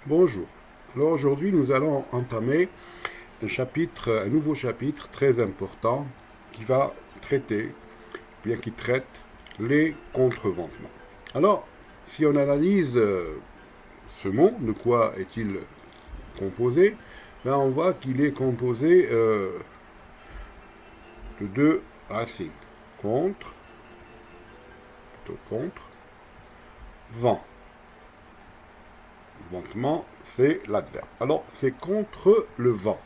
Bonjour. Alors aujourd'hui, nous allons entamer un nouveau chapitre très important qui va traiter, bien qui traite les contreventements. Alors, si on analyse ce mot, de quoi est-il composé? Ben, on voit qu'il est composé de deux racines. Contre, plutôt contre, vent. Ventement, c'est l'adverbe. Alors, c'est contre le vent.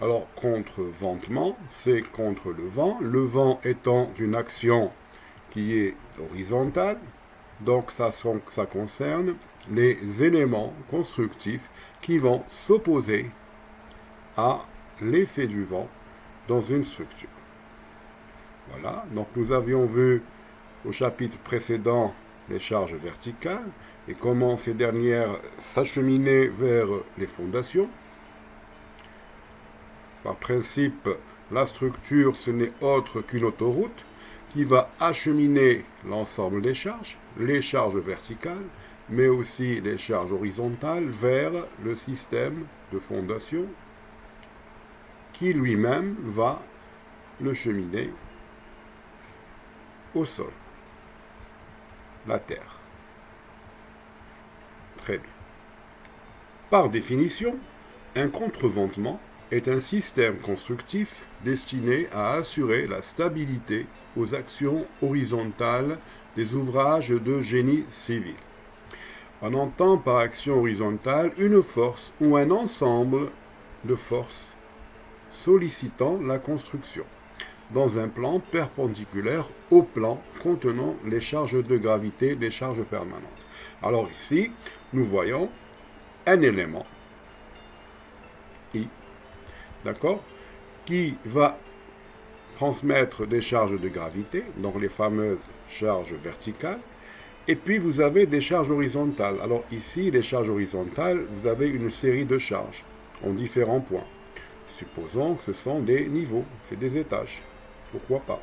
Alors, contre ventement, c'est contre le vent. Le vent étant une action qui est horizontale, donc ça concerne les éléments constructifs qui vont s'opposer à l'effet du vent dans une structure. Voilà, donc nous avions vu au chapitre précédent les charges verticales et comment ces dernières s'acheminaient vers les fondations. Par principe, la structure, ce n'est autre qu'une autoroute qui va acheminer l'ensemble des charges, les charges verticales, mais aussi les charges horizontales vers le système de fondation qui lui-même va le cheminer au sol, la terre. Très bien. Par définition, un contreventement est un système constructif destiné à assurer la stabilité aux actions horizontales des ouvrages de génie civil. On entend par action horizontale une force ou un ensemble de forces sollicitant la construction dans un plan perpendiculaire au plan contenant les charges de gravité des charges permanentes. Alors ici, nous voyons un élément, I, d'accord, qui va transmettre des charges de gravité, donc les fameuses charges verticales, et puis vous avez des charges horizontales. Alors ici, les charges horizontales, vous avez une série de charges en différents points. Supposons que ce sont des niveaux, c'est des étages. Pourquoi pas?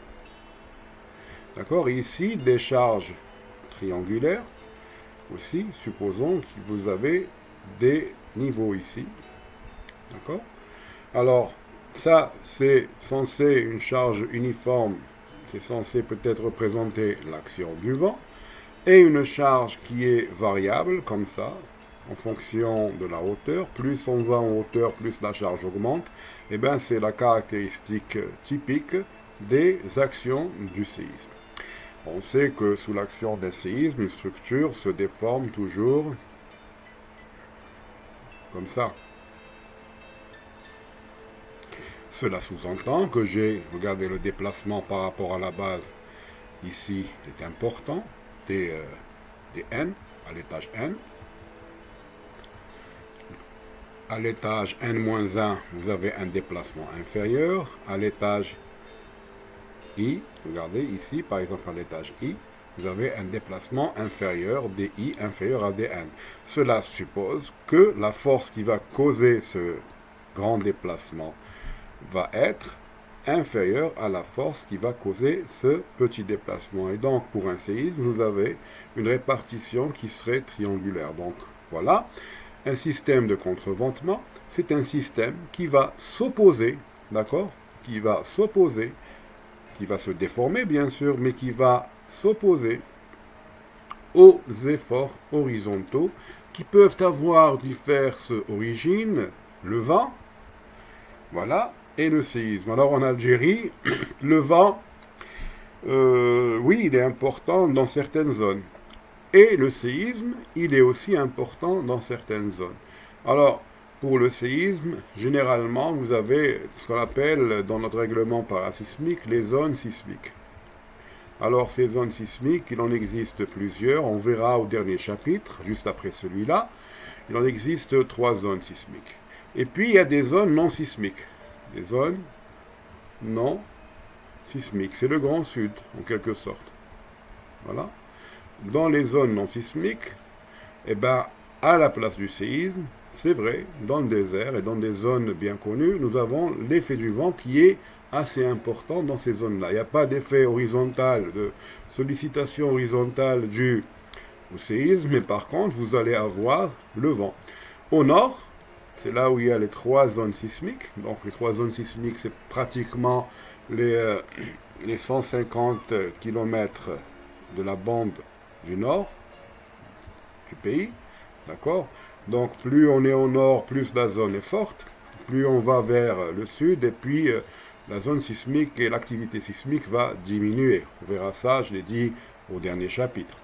D'accord? Et ici, des charges triangulaires aussi, supposons que vous avez des niveaux ici. D'accord? Alors, ça, c'est censé, une charge uniforme, c'est censé peut-être représenter l'action du vent, et une charge qui est variable, comme ça, en fonction de la hauteur. Plus on va en hauteur, plus la charge augmente. Et bien, c'est la caractéristique typique des actions du séisme. On sait que sous l'action d'un séisme, une structure se déforme toujours comme ça. Cela sous-entend que regardez le déplacement par rapport à la base, ici est important, des n, à l'étage n. À l'étage n-1, vous avez un déplacement inférieur. À l'étage i, regardez ici, par exemple à l'étage i, vous avez un déplacement inférieur, di inférieur à dn. Cela suppose que la force qui va causer ce grand déplacement va être inférieure à la force qui va causer ce petit déplacement. Et donc, pour un séisme, vous avez une répartition qui serait triangulaire. Donc, voilà. Un système de contreventement, c'est un système qui va s'opposer, d'accord? Qui va s'opposer, qui va se déformer bien sûr, mais qui va s'opposer aux efforts horizontaux qui peuvent avoir diverses origines, le vent, voilà, et le séisme. Alors en Algérie, le vent, oui, il est important dans certaines zones. Et le séisme, il est aussi important dans certaines zones. Alors, pour le séisme, généralement, vous avez ce qu'on appelle dans notre règlement parasismique les zones sismiques. Alors, ces zones sismiques, il en existe plusieurs. On verra au dernier chapitre, juste après celui-là. Il en existe 3 zones sismiques. Et puis, il y a des zones non sismiques. Des zones non sismiques. C'est le Grand Sud, en quelque sorte. Voilà. Dans les zones non sismiques, eh ben, à la place du séisme, c'est vrai, dans le désert et dans des zones bien connues, nous avons l'effet du vent qui est assez important dans ces zones-là. Il n'y a pas d'effet horizontal, de sollicitation horizontale due au séisme, mais par contre, vous allez avoir le vent. Au nord, c'est là où il y a les 3 zones sismiques. Donc les 3 zones sismiques, c'est pratiquement les 150 km de la bande du nord du pays. D'accord? Donc plus on est au nord, plus la zone est forte. Plus on va vers le sud, et puis la zone sismique et l'activité sismique va diminuer. On verra ça, je l'ai dit au dernier chapitre.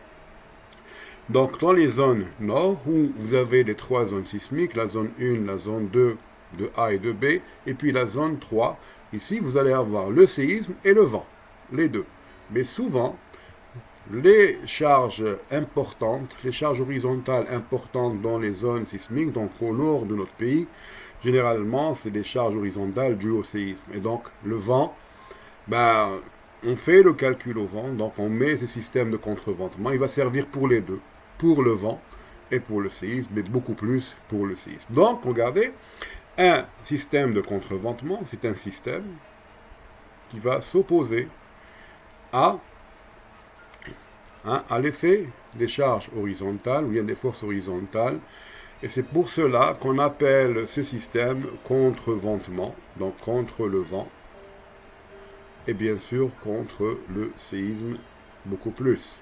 Donc dans les zones nord, où vous avez les 3 zones sismiques, la zone 1, la zone 2, de A et de B, et puis la zone 3, ici vous allez avoir le séisme et le vent, les deux. Mais souvent, les charges importantes, les charges horizontales importantes dans les zones sismiques, donc au nord de notre pays, généralement c'est des charges horizontales dues au séisme. Et donc le vent, on fait le calcul au vent, donc on met ce système de contreventement, il va servir pour les deux, pour le vent et pour le séisme, mais beaucoup plus pour le séisme. Donc regardez, un système de contreventement, c'est un système qui va s'opposer à l'effet des charges horizontales, ou bien des forces horizontales, et c'est pour cela qu'on appelle ce système contreventement, donc contre le vent, et bien sûr contre le séisme beaucoup plus.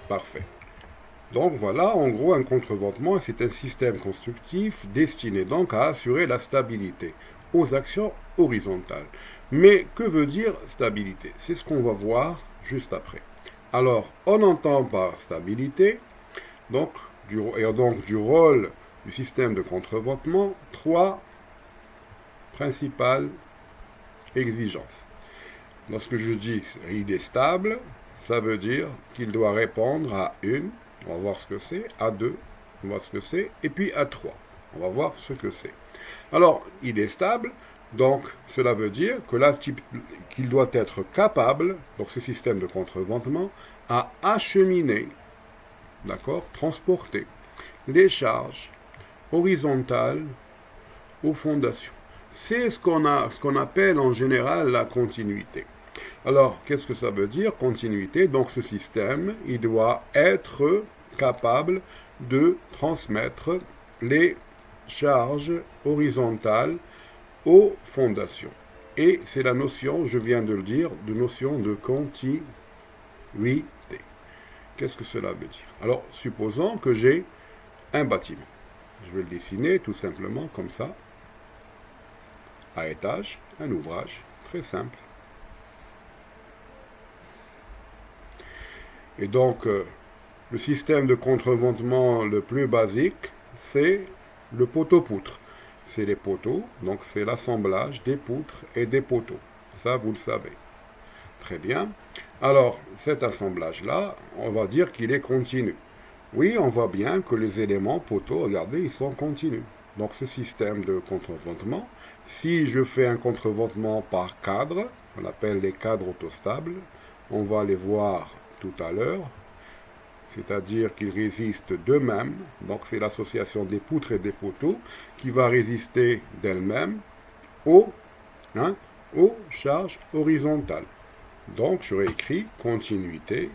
Parfait. Donc voilà, en gros, un contreventement, c'est un système constructif destiné donc à assurer la stabilité aux actions horizontales. Mais que veut dire stabilité? C'est ce qu'on va voir juste après. Alors, on entend par stabilité, donc du rôle du système de contreventement, 3 principales exigences. Lorsque je dis qu'il est stable, ça veut dire qu'il doit répondre à 1, on va voir ce que c'est, à 2, on va voir ce que c'est, et puis à 3, on va voir ce que c'est. Alors, il est stable, donc cela veut dire que qu'il doit être capable, donc ce système de contreventement, à acheminer, d'accord, transporter les charges horizontales aux fondations. C'est ce qu'on appelle en général la continuité. Alors, qu'est-ce que ça veut dire, continuité? Donc ce système, il doit être capable de transmettre les charges horizontales aux fondations. Et c'est la notion, je viens de le dire, de notion de continuité. Qu'est-ce que cela veut dire? Alors, supposons que j'ai un bâtiment. Je vais le dessiner tout simplement comme ça. À étage, un ouvrage très simple. Et donc, le système de contreventement le plus basique, c'est le poteau-poutre. C'est les poteaux, donc c'est l'assemblage des poutres et des poteaux. Ça, vous le savez. Très bien. Alors, cet assemblage-là, on va dire qu'il est continu. Oui, on voit bien que les éléments poteaux, regardez, ils sont continus. Donc, ce système de contreventement, si je fais un contreventement par cadre, on appelle les cadres autostables, on va les voir tout à l'heure, c'est-à-dire qu'ils résistent d'eux-mêmes, donc c'est l'association des poutres et des poteaux qui va résister d'elle-même aux charges horizontales. Donc j'aurais écrit continuité,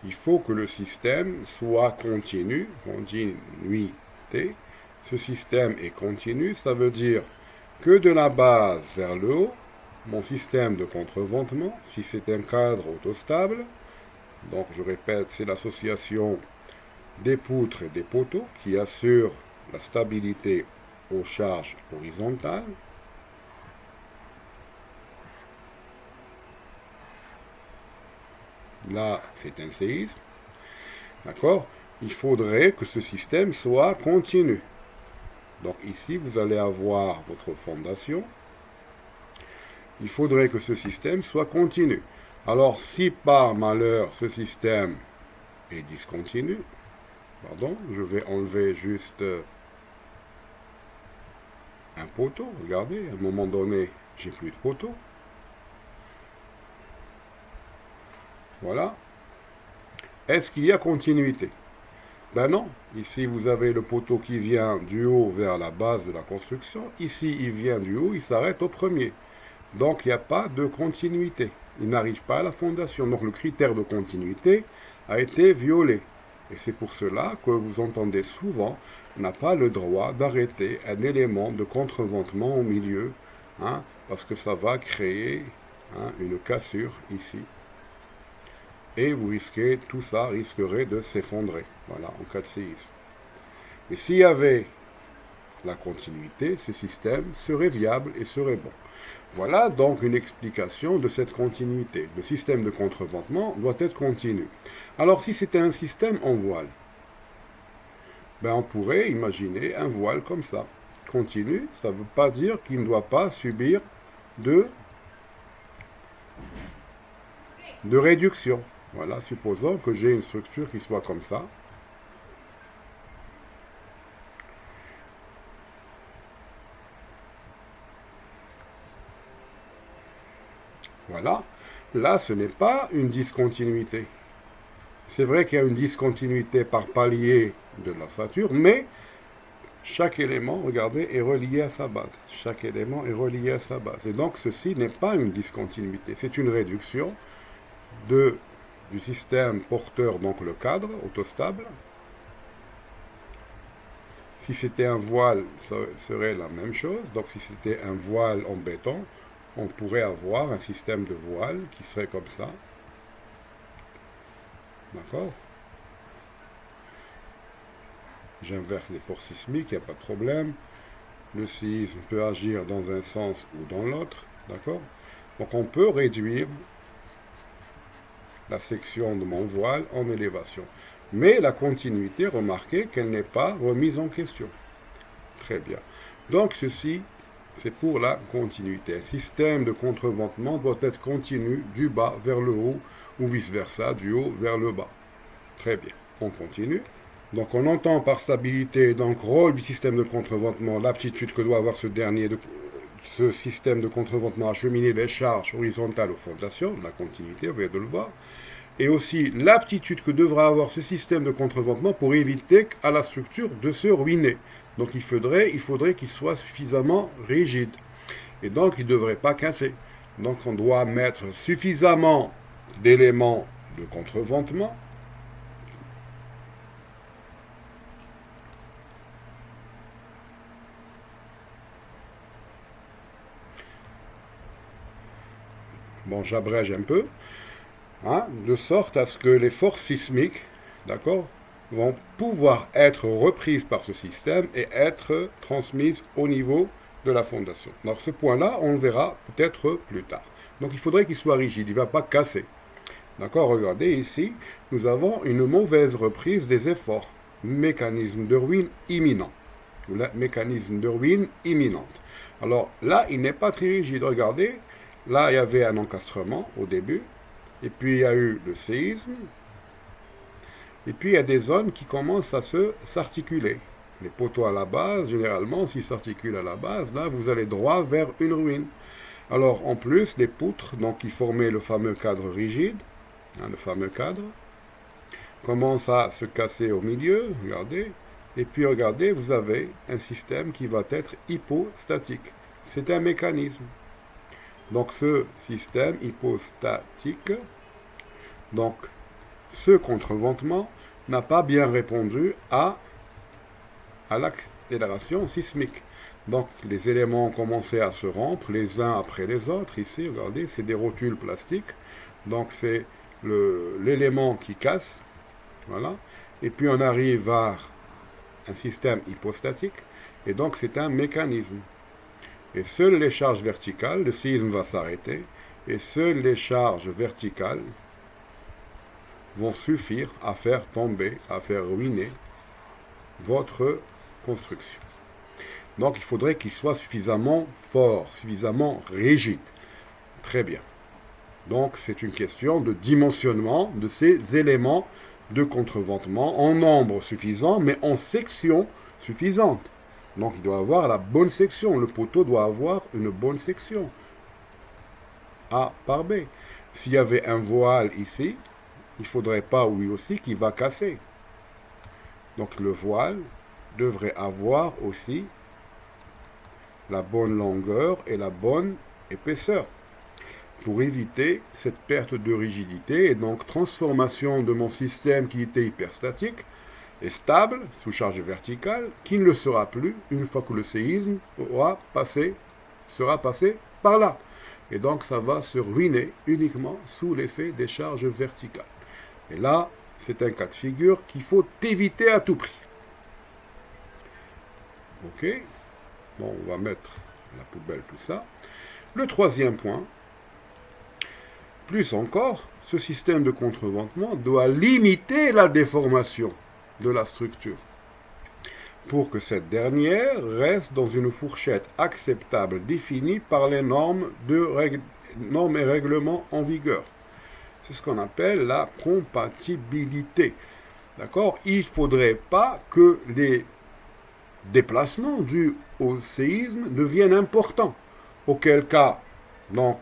il faut que le système soit continu, continuité, ce système est continu, ça veut dire que de la base vers le haut, mon système de contreventement, si c'est un cadre autostable, donc je répète, c'est l'association des poutres et des poteaux qui assure la stabilité aux charges horizontales. Là, c'est un séisme. D'accord? Il faudrait que ce système soit continu. Donc ici, vous allez avoir votre fondation. Il faudrait que ce système soit continu. Alors, si par malheur, ce système est discontinu, pardon, je vais enlever juste un poteau. Regardez, à un moment donné, j'ai plus de poteau. Voilà. Est-ce qu'il y a continuité? Ben non. Ici, vous avez le poteau qui vient du haut vers la base de la construction. Ici, il vient du haut, il s'arrête au premier. Donc, il n'y a pas de continuité. Il n'arrive pas à la fondation. Donc, le critère de continuité a été violé. Et c'est pour cela que vous entendez souvent, on n'a pas le droit d'arrêter un élément de contreventement au milieu, hein, parce que ça va créer une cassure ici. Et vous risquez, tout ça risquerait de s'effondrer, voilà, en cas de séisme. Mais s'il y avait la continuité, ce système serait viable et serait bon. Voilà donc une explication de cette continuité. Le système de contreventement doit être continu. Alors si c'était un système en voile, ben on pourrait imaginer un voile comme ça. Continu, ça ne veut pas dire qu'il ne doit pas subir de réduction. Voilà, supposons que j'ai une structure qui soit comme ça. Voilà, là ce n'est pas une discontinuité. C'est vrai qu'il y a une discontinuité par palier de l'ossature, mais chaque élément, regardez, est relié à sa base. Chaque élément est relié à sa base. Et donc ceci n'est pas une discontinuité, c'est une réduction du système porteur, donc le cadre autostable. Si c'était un voile, ça serait la même chose. Donc si c'était un voile en béton, on pourrait avoir un système de voile qui serait comme ça. D'accord? J'inverse les forces sismiques, il n'y a pas de problème. Le séisme peut agir dans un sens ou dans l'autre. D'accord? Donc on peut réduire la section de mon voile en élévation. Mais la continuité, remarquez qu'elle n'est pas remise en question. Très bien. Donc ceci, c'est pour la continuité. Un système de contreventement doit être continu du bas vers le haut ou vice-versa, du haut vers le bas. Très bien. On continue. Donc on entend par stabilité, donc rôle du système de contreventement, l'aptitude que doit avoir ce dernier, ce système de contreventement à acheminer les charges horizontales aux fondations, la continuité, vous venez de le voir, et aussi l'aptitude que devra avoir ce système de contreventement pour éviter à la structure de se ruiner. Donc il faudrait qu'il soit suffisamment rigide. Et donc il ne devrait pas casser. Donc on doit mettre suffisamment d'éléments de contreventement. Bon, j'abrège un peu. De sorte à ce que les forces sismiques, d'accord, vont pouvoir être reprises par ce système et être transmises au niveau de la fondation. Alors ce point-là, on le verra peut-être plus tard. Donc il faudrait qu'il soit rigide, il ne va pas casser. D'accord, regardez ici, nous avons une mauvaise reprise des efforts. Mécanisme de ruine imminent. Mécanisme de ruine imminente. Alors là, il n'est pas très rigide. Regardez, là, il y avait un encastrement au début. Et puis il y a eu le séisme. Et puis il y a des zones qui commencent à s'articuler. Les poteaux à la base, généralement, s'ils s'articulent à la base, là, vous allez droit vers une ruine. Alors, en plus, les poutres, donc qui formaient le fameux cadre rigide, le fameux cadre, commencent à se casser au milieu, regardez. Et puis, regardez, vous avez un système qui va être hypostatique. C'est un mécanisme. Donc, ce système hypostatique, donc, ce contreventement n'a pas bien répondu à l'accélération sismique. Donc les éléments ont commencé à se rompre les uns après les autres. Ici, regardez, c'est des rotules plastiques. Donc c'est l'élément qui casse. Voilà. Et puis on arrive à un système hypostatique. Et donc c'est un mécanisme. Et seules les charges verticales, le séisme va s'arrêter. Et seules les charges verticales vont suffire à faire tomber, à faire ruiner votre construction. Donc il faudrait qu'il soit suffisamment fort, suffisamment rigide. Très bien. Donc c'est une question de dimensionnement de ces éléments de contreventement en nombre suffisant, mais en section suffisante. Donc il doit avoir la bonne section. Le poteau doit avoir une bonne section. A par B. S'il y avait un voile ici, il ne faudrait pas lui aussi qu'il va casser. Donc le voile devrait avoir aussi la bonne longueur et la bonne épaisseur. pour éviter cette perte de rigidité et donc transformation de mon système qui était hyperstatique et stable sous charge verticale, qui ne le sera plus une fois que le séisme sera passé par là. Et donc ça va se ruiner uniquement sous l'effet des charges verticales. Et là, c'est un cas de figure qu'il faut éviter à tout prix. Ok, bon, on va mettre à la poubelle tout ça. Le troisième point, plus encore, ce système de contreventement doit limiter la déformation de la structure pour que cette dernière reste dans une fourchette acceptable définie par les normes et règlements en vigueur. C'est ce qu'on appelle la compatibilité. D'accord? Il ne faudrait pas que les déplacements dus au séisme deviennent importants. Auquel cas, donc,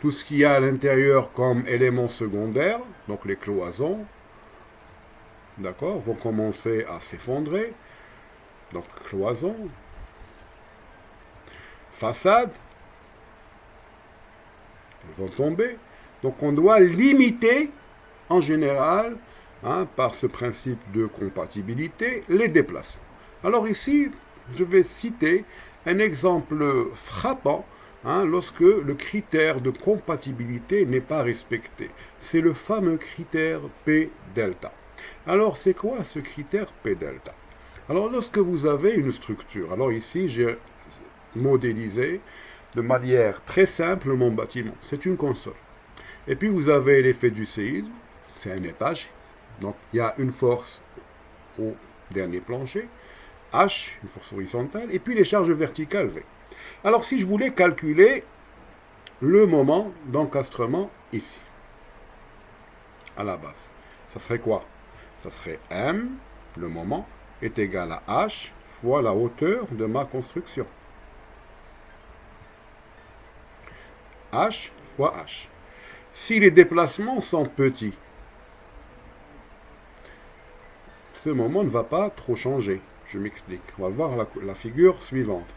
tout ce qu'il y a à l'intérieur comme éléments secondaires, donc les cloisons, d'accord, vont commencer à s'effondrer. Donc, cloisons, façades, elles vont tomber. Donc, on doit limiter, en général, par ce principe de compatibilité, les déplacements. Alors ici, je vais citer un exemple frappant lorsque le critère de compatibilité n'est pas respecté. C'est le fameux critère P delta. Alors, c'est quoi ce critère P delta? Alors, lorsque vous avez une structure, alors ici, j'ai modélisé de manière très simple mon bâtiment. C'est une console. Et puis, vous avez l'effet du séisme, c'est un étage. Donc, il y a une force au dernier plancher, H, une force horizontale, et puis les charges verticales, V. Alors, si je voulais calculer le moment d'encastrement ici, à la base, ça serait quoi? Ça serait M, le moment, est égal à H fois la hauteur de ma construction. H fois H. Si les déplacements sont petits, ce moment ne va pas trop changer. Je m'explique. On va voir la figure suivante.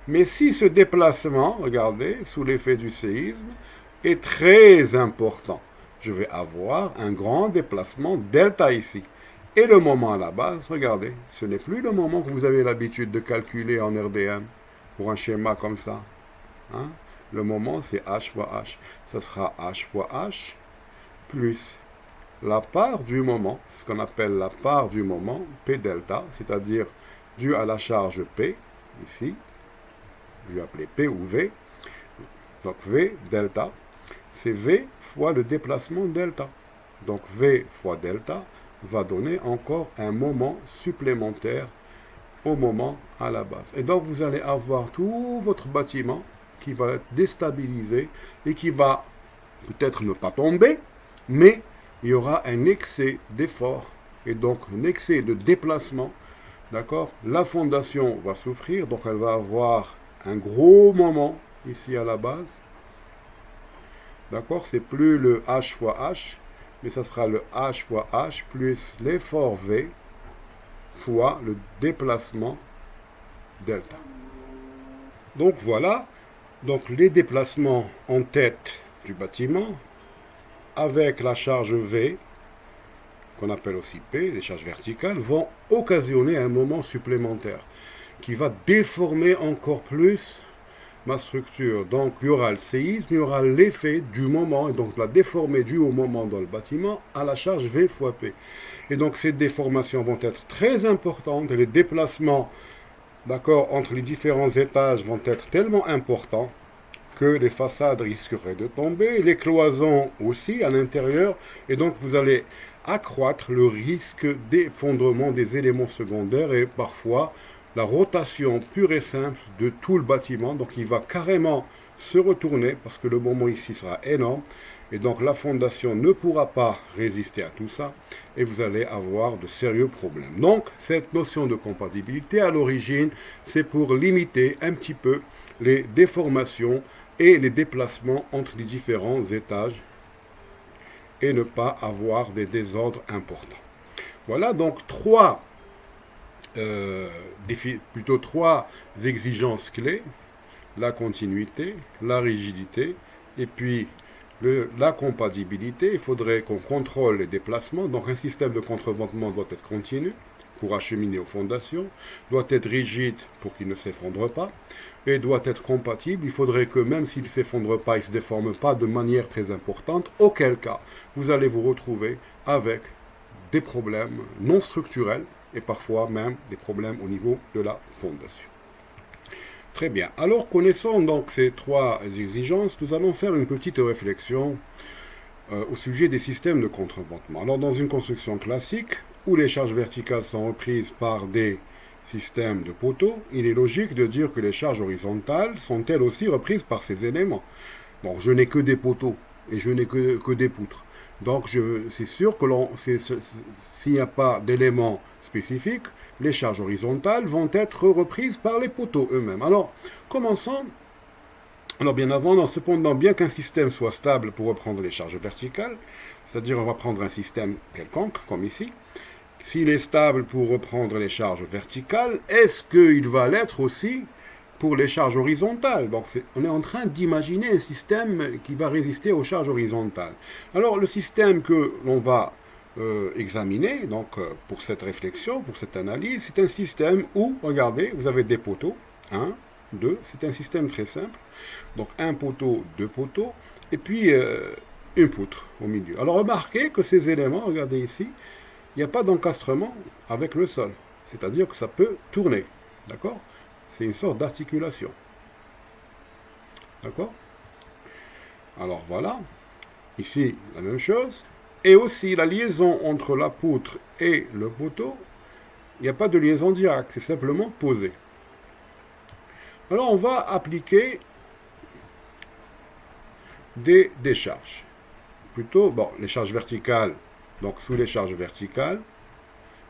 Mais si ce déplacement, regardez, sous l'effet du séisme, est très important, je vais avoir un grand déplacement delta ici. Et le moment à la base, regardez, ce n'est plus le moment que vous avez l'habitude de calculer en RDM pour un schéma comme ça. Le moment, c'est H fois H. Ce sera H fois H plus la part du moment, ce qu'on appelle la part du moment, P delta, c'est-à-dire dû à la charge P, ici, je vais appeler P ou V, donc V delta, c'est V fois le déplacement delta. Donc V fois delta va donner encore un moment supplémentaire au moment à la base. Et donc vous allez avoir tout votre bâtiment qui va être déstabilisé et qui va peut-être ne pas tomber, mais il y aura un excès d'effort et donc un excès de déplacement. D'accord? La fondation va souffrir, donc elle va avoir un gros moment ici à la base. D'accord? C'est plus le H fois H, mais ça sera le H fois H plus l'effort V fois le déplacement delta. Donc voilà, donc les déplacements en tête du bâtiment avec la charge V, qu'on appelle aussi P, les charges verticales, vont occasionner un moment supplémentaire qui va déformer encore plus ma structure. Donc il y aura le séisme, il y aura l'effet du moment, et donc la déformée due au moment dans le bâtiment à la charge V fois P. Et donc ces déformations vont être très importantes, et les déplacements, d'accord, entre les différents étages vont être tellement importants que les façades risqueraient de tomber, les cloisons aussi à l'intérieur, et donc vous allez accroître le risque d'effondrement des éléments secondaires et parfois la rotation pure et simple de tout le bâtiment. Donc il va carrément se retourner parce que le moment ici sera énorme et donc la fondation ne pourra pas résister à tout ça et vous allez avoir de sérieux problèmes. Donc cette notion de compatibilité à l'origine, c'est pour limiter un petit peu les déformations et les déplacements entre les différents étages et ne pas avoir des désordres importants. Voilà donc trois exigences clés: la continuité, la rigidité Et puis, la compatibilité, il faudrait qu'on contrôle les déplacements. Donc, un système de contreventement doit être continu pour acheminer aux fondations, doit être rigide pour qu'il ne s'effondre pas, et doit être compatible. Il faudrait que même s'il ne s'effondre pas, il ne se déforme pas de manière très importante, auquel cas, vous allez vous retrouver avec des problèmes non structurels et parfois même des problèmes au niveau de la fondation. Très bien. Alors, connaissant donc ces trois exigences, nous allons faire une petite réflexion au sujet des systèmes de contreventement. Alors, dans une construction classique, où les charges verticales sont reprises par des systèmes de poteaux, il est logique de dire que les charges horizontales sont elles aussi reprises par ces éléments. Donc, je n'ai que des poteaux et je n'ai que des poutres. Donc, c'est sûr que s'il n'y a pas d'éléments spécifiques, les charges horizontales vont être reprises par les poteaux eux-mêmes. Alors, commençons. Alors, bien avant, cependant, bien qu'un système soit stable pour reprendre les charges verticales, c'est-à-dire on va prendre un système quelconque, comme ici, s'il est stable pour reprendre les charges verticales, est-ce qu'il va l'être aussi pour les charges horizontales? Donc on est en train d'imaginer un système qui va résister aux charges horizontales. Alors le système que l'on va examiner donc, pour cette réflexion, pour cette analyse, c'est un système où, regardez, vous avez des poteaux, 1, 2, c'est un système très simple. Donc un poteau, deux poteaux, et puis une poutre au milieu. Alors remarquez que ces éléments, regardez ici, il n'y a pas d'encastrement avec le sol. C'est-à-dire que ça peut tourner. D'accord? C'est une sorte d'articulation. D'accord? Alors voilà. Ici, la même chose. Et aussi, la liaison entre la poutre et le poteau, il n'y a pas de liaison directe. C'est simplement posé. Alors, on va appliquer des décharges. Plutôt, bon, les charges verticales. Donc, sous les charges verticales,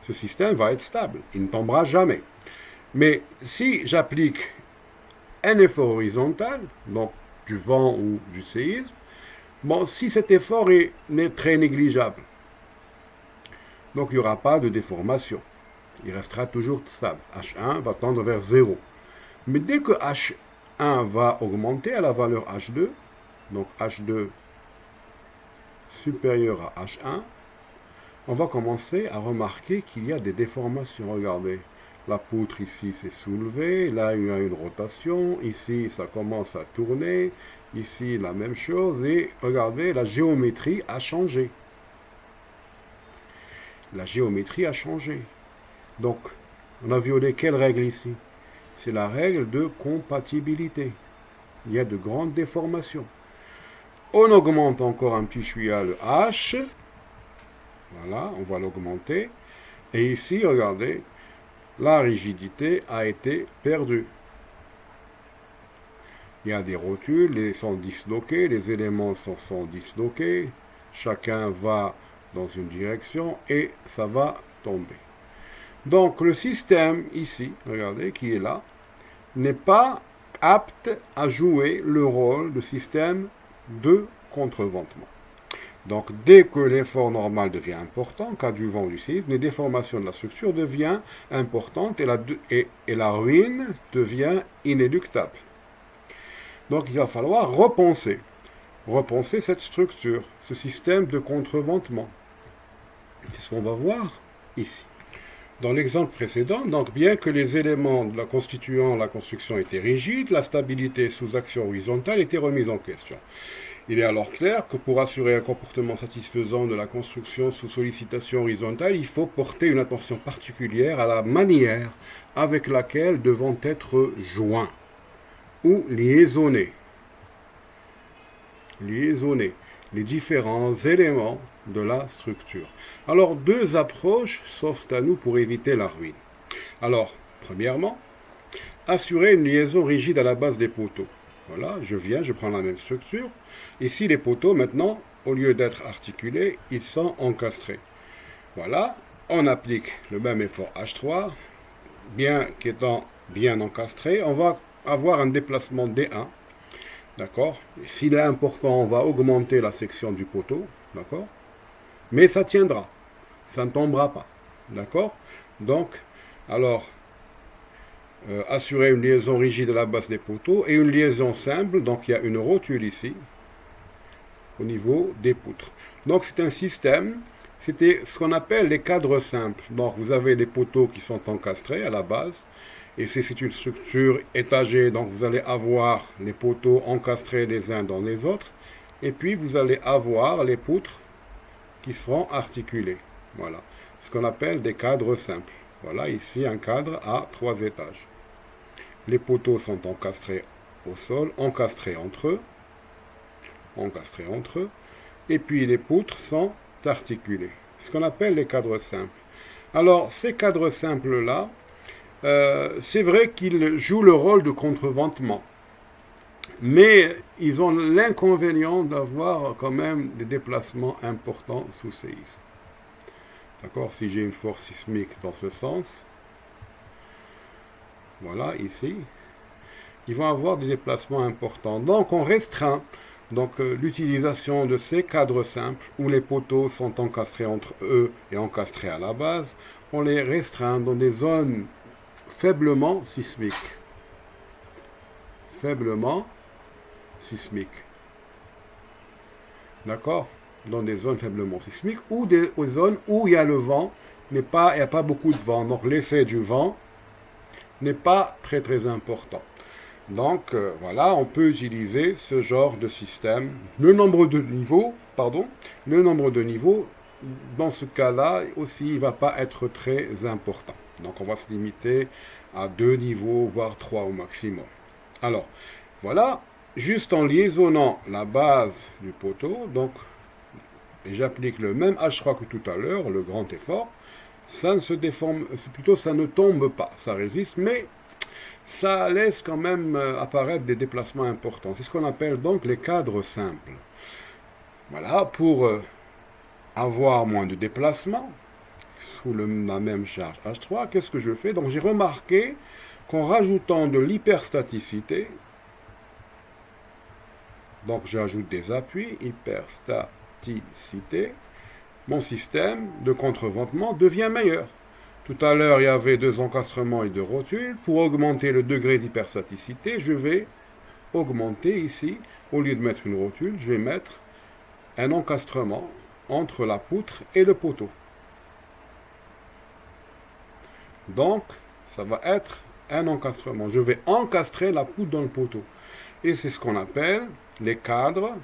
ce système va être stable. Il ne tombera jamais. Mais si j'applique un effort horizontal, donc du vent ou du séisme, bon, si cet effort est très négligeable, donc il n'y aura pas de déformation. Il restera toujours stable. H1 va tendre vers 0. Mais dès que H1 va augmenter à la valeur H2, donc H2 supérieur à H1, on va commencer à remarquer qu'il y a des déformations. Regardez, la poutre ici s'est soulevée, là il y a une rotation, ici ça commence à tourner, ici la même chose, et regardez, la géométrie a changé. La géométrie a changé. Donc, on a violé quelle règle ici? C'est la règle de compatibilité. Il y a de grandes déformations. On augmente encore un petit chouïa le H. Voilà, on va l'augmenter. Et ici, regardez, la rigidité a été perdue. Il y a des rotules, ils sont disloqués, les éléments sont disloqués. Chacun va dans une direction et ça va tomber. Donc le système ici, regardez, qui est là, n'est pas apte à jouer le rôle de système de contreventement. Donc, dès que l'effort normal devient important, cas du vent ou du séisme, les déformations de la structure deviennent importantes et la ruine devient inéluctable. Donc, il va falloir repenser cette structure, ce système de contreventement. C'est ce qu'on va voir ici. Dans l'exemple précédent, donc bien que les éléments constituant la construction étaient rigides, la stabilité sous action horizontale était remise en question. Il est alors clair que pour assurer un comportement satisfaisant de la construction sous sollicitation horizontale, il faut porter une attention particulière à la manière avec laquelle devront être joints ou liaisonnés les différents éléments de la structure. Alors, deux approches s'offrent à nous pour éviter la ruine. Alors, premièrement, assurer une liaison rigide à la base des poteaux. Voilà, je prends la même structure. Ici, les poteaux, maintenant, au lieu d'être articulés, ils sont encastrés. Voilà, on applique le même effort H3, bien qu'étant bien encastré, on va avoir un déplacement D1. D'accord? S'il est important, on va augmenter la section du poteau. D'accord? Mais ça tiendra. Ça ne tombera pas. D'accord? Donc, alors, assurer une liaison rigide à la base des poteaux et une liaison simple. Donc, il y a une rotule ici. au niveau des poutres. Donc c'est un système, c'était ce qu'on appelle les cadres simples. Donc vous avez les poteaux qui sont encastrés à la base, et c'est une structure étagée, donc vous allez avoir les poteaux encastrés les uns dans les autres, et puis vous allez avoir les poutres qui seront articulées. Voilà, ce qu'on appelle des cadres simples. Voilà ici un cadre à 3 étages. Les poteaux sont encastrés au sol, encastrés entre eux, et puis les poutres sont articulées. Ce qu'on appelle les cadres simples. Alors ces cadres simples-là, c'est vrai qu'ils jouent le rôle de contreventement, mais ils ont l'inconvénient d'avoir quand même des déplacements importants sous séisme. D'accord, si j'ai une force sismique dans ce sens, voilà, ici, ils vont avoir des déplacements importants. Donc on restreint l'utilisation de ces cadres simples, où les poteaux sont encastrés entre eux et encastrés à la base, on les restreint dans des zones faiblement sismiques. Faiblement sismiques. D'accord? Dans des zones faiblement sismiques ou des zones où il y a le vent, il n'y a pas beaucoup de vent. Donc l'effet du vent n'est pas très important. Donc voilà, on peut utiliser ce genre de système. Le nombre de niveaux, dans ce cas-là aussi, il ne va pas être très important. Donc on va se limiter à 2 niveaux, voire 3 au maximum. Alors, voilà, juste en liaisonnant la base du poteau, donc j'applique le même H3 que tout à l'heure, le grand effort, ça ne se déforme, plutôt ça ne tombe pas, ça résiste, mais ça laisse quand même apparaître des déplacements importants. C'est ce qu'on appelle donc les cadres simples. Voilà, pour avoir moins de déplacements sous la même charge H3, qu'est-ce que je fais? Donc j'ai remarqué qu'en rajoutant de l'hyperstaticité, donc j'ajoute des appuis, hyperstaticité, mon système de contreventement devient meilleur. Tout à l'heure, il y avait 2 encastrements et 2 rotules. Pour augmenter le degré d'hyperstaticité, je vais augmenter ici, au lieu de mettre une rotule, je vais mettre un encastrement entre la poutre et le poteau. Donc, ça va être un encastrement. Je vais encastrer la poutre dans le poteau. Et c'est ce qu'on appelle les cadres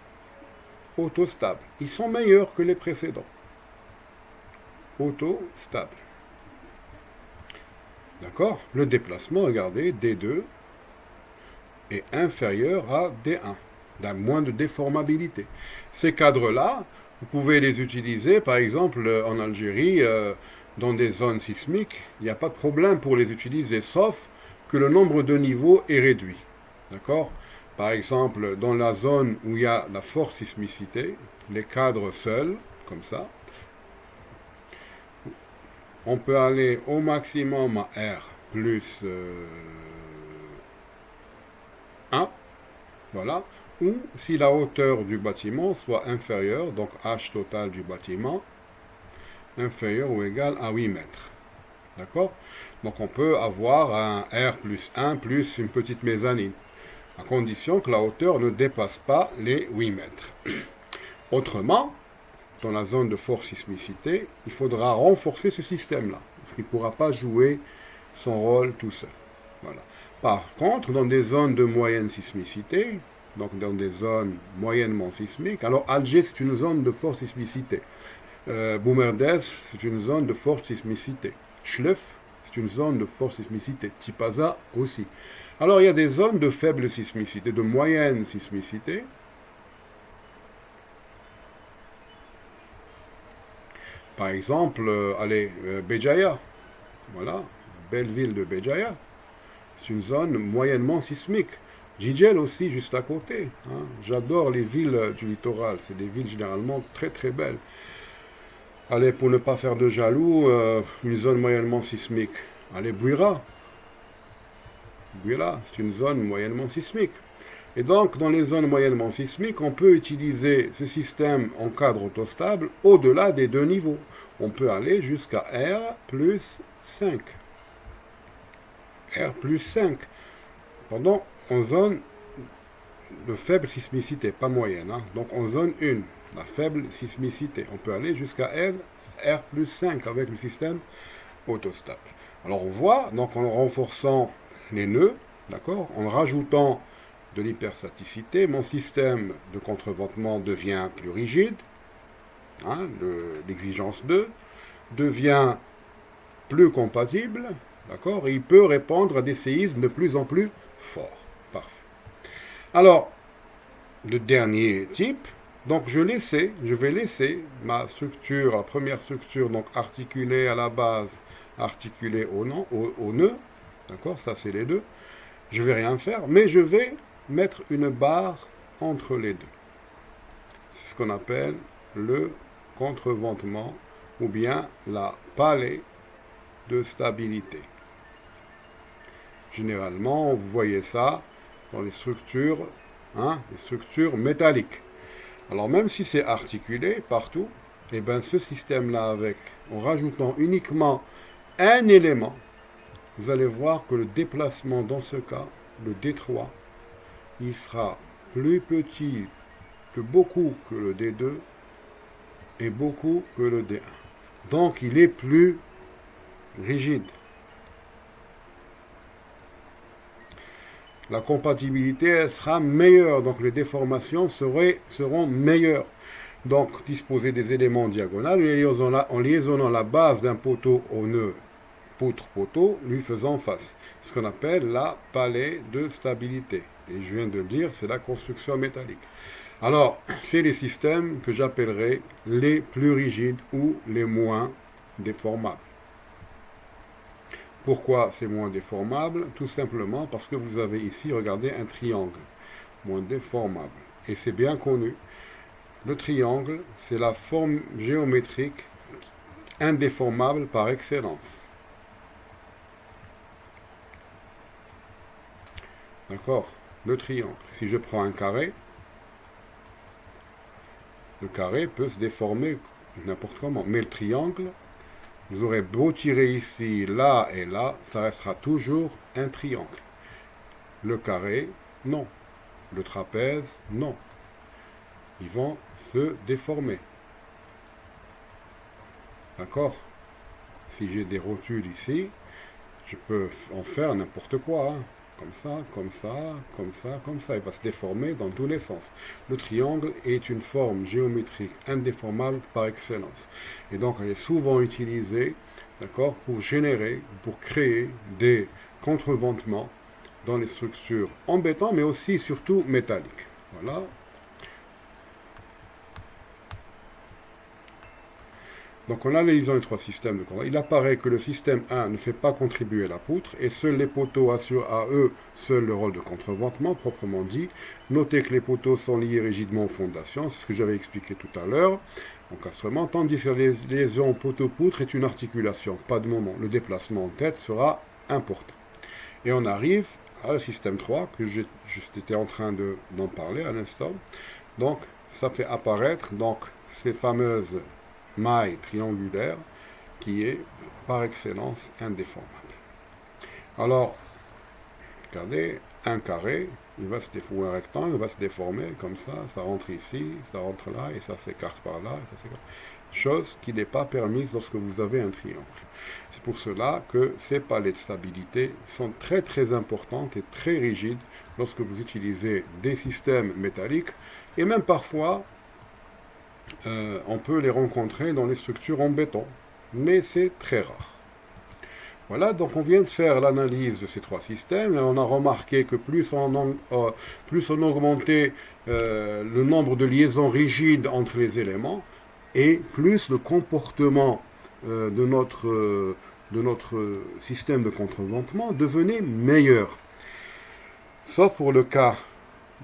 autostables. Ils sont meilleurs que les précédents. Autostables. D'accord? Le déplacement, regardez, D2 est inférieur à D1, d'un moins de déformabilité. Ces cadres-là, vous pouvez les utiliser, par exemple, en Algérie, dans des zones sismiques, il n'y a pas de problème pour les utiliser, sauf que le nombre de niveaux est réduit. D'accord? Par exemple, dans la zone où il y a la forte sismicité, les cadres seuls, comme ça, on peut aller au maximum à R plus 1, voilà, ou si la hauteur du bâtiment soit inférieure, donc H total du bâtiment, inférieur ou égal à 8 mètres. D'accord? Donc on peut avoir un R plus 1 plus une petite mezzanine, à condition que la hauteur ne dépasse pas les 8 mètres. Autrement, dans la zone de forte sismicité, il faudra renforcer ce système-là, parce qu'il ne pourra pas jouer son rôle tout seul. Voilà. Par contre, dans des zones de moyenne sismicité, donc dans des zones moyennement sismiques, alors Alger, c'est une zone de forte sismicité. Boumerdès, c'est une zone de forte sismicité. Chlef, c'est une zone de forte sismicité. Tipaza aussi. Alors, il y a des zones de faible sismicité, de moyenne sismicité. Par exemple, Béjaïa, voilà, belle ville de Béjaïa, c'est une zone moyennement sismique. Djidjel aussi, juste à côté. Hein. J'adore les villes du littoral, c'est des villes généralement très belles. Allez, pour ne pas faire de jaloux, une zone moyennement sismique. Allez, Bouira. Bouira, c'est une zone moyennement sismique. Et donc, dans les zones moyennement sismiques, on peut utiliser ce système en cadre autostable au-delà des 2 niveaux. On peut aller jusqu'à R plus 5. R plus 5. Pardon, en zone de faible sismicité, pas moyenne. Hein. Donc en zone 1, la faible sismicité. On peut aller jusqu'à R plus 5 avec le système autostable. Alors on voit, donc en renforçant les nœuds, d'accord, en rajoutant de l'hyperstaticité, mon système de contreventement devient plus rigide, hein, l'exigence 2, devient plus compatible, d'accord, et il peut répondre à des séismes de plus en plus forts. Parfait. Alors, le dernier type, donc je vais laisser ma structure, la première structure, donc articulée à la base, articulée au nœud, d'accord, ça c'est les deux. Je vais rien faire, mais je vais mettre une barre entre les deux. C'est ce qu'on appelle le contreventement ou bien la palée de stabilité. Généralement, vous voyez ça dans les structures, hein, les structures métalliques. Alors même si c'est articulé partout, et bien ce système-là, en rajoutant uniquement un élément, vous allez voir que le déplacement dans ce cas, le D3, il sera plus petit que beaucoup que le D2 et beaucoup que le D1. Donc il est plus rigide. La compatibilité elle sera meilleure, donc les déformations seront meilleures. Donc disposer des éléments diagonales en liaisonnant la base d'un poteau au nœud poutre-poteau, lui faisant face. Ce qu'on appelle la palée de stabilité. Et je viens de le dire, c'est la construction métallique. Alors, c'est les systèmes que j'appellerai les plus rigides ou les moins déformables. Pourquoi c'est moins déformable? Tout simplement parce que vous avez ici, regardez, un triangle moins déformable. Et c'est bien connu. Le triangle, c'est la forme géométrique indéformable par excellence. D'accord? Le triangle. Si je prends un carré, le carré peut se déformer n'importe comment. Mais le triangle, vous aurez beau tirer ici, là et là, ça restera toujours un triangle. Le carré, non. Le trapèze, non. Ils vont se déformer. D'accord? Si j'ai des rotules ici, je peux en faire n'importe quoi. Hein. Comme ça, comme ça, comme ça, comme ça. Il va se déformer dans tous les sens. Le triangle est une forme géométrique indéformable par excellence. Et donc, elle est souvent utilisée, d'accord, pour générer, pour créer des contreventements dans les structures en béton, mais aussi, surtout, métalliques. Voilà. Donc en analysant les trois systèmes de contrôle, il apparaît que le système 1 ne fait pas contribuer la poutre et seuls les poteaux assurent à eux seul le rôle de contreventement proprement dit. Notez que les poteaux sont liés rigidement aux fondations, c'est ce que j'avais expliqué tout à l'heure, encastrement, tandis que la liaison poteau-poutre est une articulation, pas de moment. Le déplacement en tête sera important. Et on arrive à le système 3, que j'étais en train d'en parler à l'instant. Donc ça fait apparaître donc, ces fameuses maille triangulaire qui est par excellence indéformable. Alors, regardez, un carré, il va se déformer, un rectangle, il va se déformer comme ça rentre ici, ça rentre là, et ça s'écarte par là, et ça s'écarte. Chose qui n'est pas permise lorsque vous avez un triangle. C'est pour cela que ces palets de stabilité sont très très importantes et très rigides lorsque vous utilisez des systèmes métalliques, et même parfois on peut les rencontrer dans les structures en béton, mais c'est très rare. Voilà, donc on vient de faire l'analyse de ces trois systèmes et on a remarqué que plus on augmentait le nombre de liaisons rigides entre les éléments et plus le comportement de notre système de contreventement devenait meilleur. Sauf pour le cas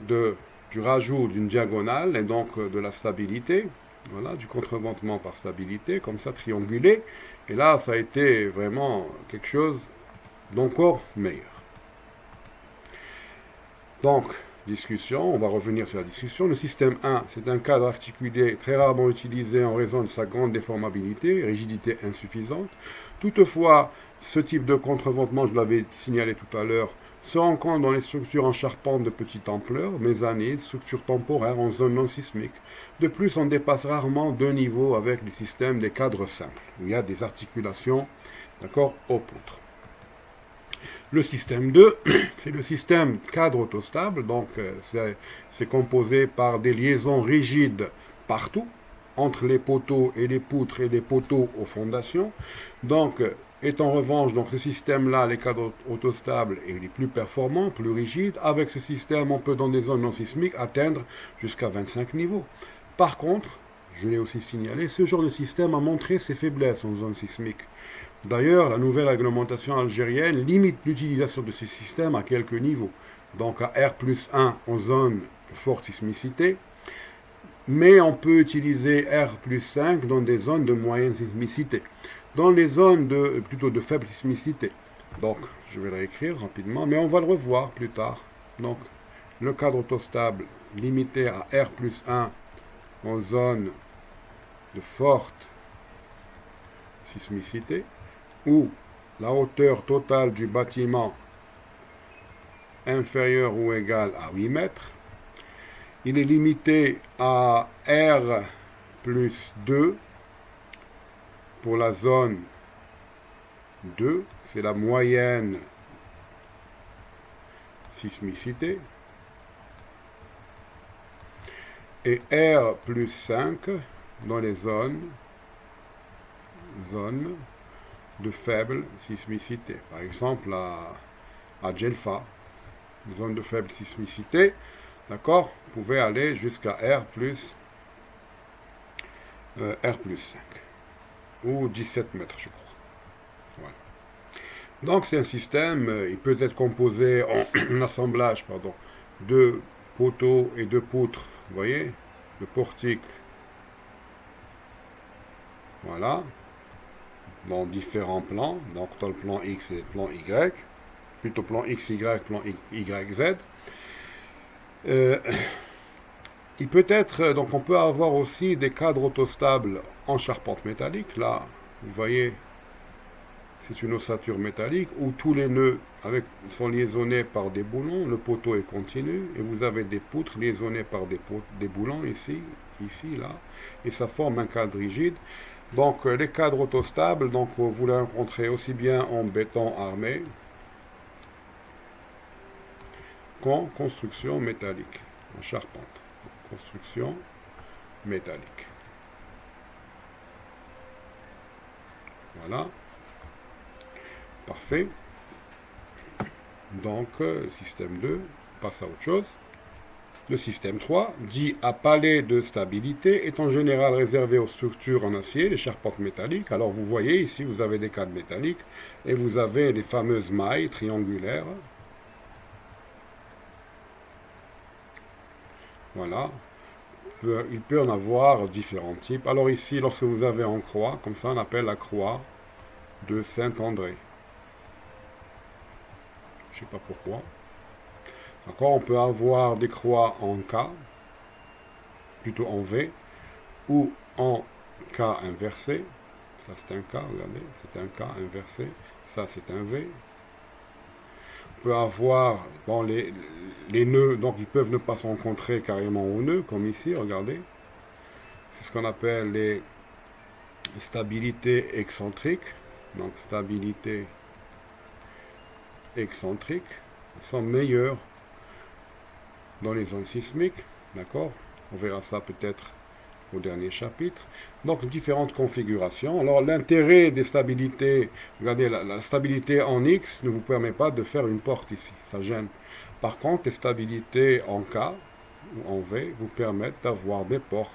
du rajout d'une diagonale et donc de la stabilité, voilà, du contreventement par stabilité, comme ça triangulé, et là ça a été vraiment quelque chose d'encore meilleur. Donc, discussion, on va revenir sur la discussion. Le système 1, c'est un cadre articulé très rarement utilisé en raison de sa grande déformabilité, rigidité insuffisante. Toutefois, ce type de contreventement, je l'avais signalé tout à l'heure, se rencontre dans les structures en charpente de petite ampleur, mésanite, structures temporaires en zone non sismique. De plus, on dépasse rarement 2 niveaux avec les systèmes des cadres simples, où il y a des articulations, d'accord, aux poutres. Le système 2, c'est le système cadre autostable, donc c'est composé par des liaisons rigides partout, entre les poteaux et les poutres et les poteaux aux fondations. Donc, est en revanche, donc ce système-là, les cadres autostables, est les plus performants, plus rigides. Avec ce système, on peut, dans des zones non sismiques, atteindre jusqu'à 25 niveaux. Par contre, je l'ai aussi signalé, ce genre de système a montré ses faiblesses en zone sismique. D'ailleurs, la nouvelle réglementation algérienne limite l'utilisation de ce système à quelques niveaux. Donc à R+1 en zone de forte sismicité, mais on peut utiliser R+5 dans des zones de moyenne sismicité, dans les zones plutôt de faible sismicité. Donc, je vais le réécrire rapidement, mais on va le revoir plus tard. Donc, le cadre autostable limité à R+1 en zone de forte sismicité, où la hauteur totale du bâtiment inférieure ou égale à 8 mètres. Il est limité à R+2 pour la zone 2, c'est la moyenne sismicité, et R+5 dans les zones de faible sismicité. Par exemple, à Djelfa, zone de faible sismicité, d'accord, vous pouvez aller jusqu'à R+5 ou 17 mètres, je crois. Voilà. Donc c'est un système, il peut être composé en assemblage, de poteaux et de poutres, vous voyez, de portiques, voilà, dans différents plans, donc dans le plan X et le plan Y, plutôt plan XY, plan YZ. Il peut être, donc on peut avoir aussi des cadres autostables en charpente métallique. Là, vous voyez, c'est une ossature métallique où tous les nœuds sont liaisonnés par des boulons, le poteau est continu, et vous avez des poutres liaisonnées par des boulons ici, là, et ça forme un cadre rigide. Donc les cadres autostables, donc vous les rencontrez aussi bien en béton armé qu'en construction métallique, en charpente. Construction métallique. Voilà. Parfait. Donc, système 2, on passe à autre chose. Le système 3, dit à palais de stabilité, est en général réservé aux structures en acier, les charpentes métalliques. Alors vous voyez ici, vous avez des cadres métalliques et vous avez les fameuses mailles triangulaires. Voilà. Il peut en avoir différents types. Alors ici, lorsque vous avez en croix, comme ça on appelle la croix de Saint-André. Je ne sais pas pourquoi. D'accord, on peut avoir des croix en K, plutôt en V, ou en K inversé. Ça c'est un K, regardez, c'est un K inversé. Ça c'est un V. On peut avoir, bon, les nœuds, donc ils peuvent ne pas se rencontrer carrément au nœud, comme ici, regardez. C'est ce qu'on appelle les stabilités excentriques. Donc stabilité excentrique, sont meilleures dans les zones sismiques, d'accord? On verra ça peut-être au dernier chapitre. Donc différentes configurations. Alors l'intérêt des stabilités, regardez, la stabilité en X ne vous permet pas de faire une porte ici, ça gêne. Par contre, les stabilités en K ou en V vous permettent d'avoir des portes,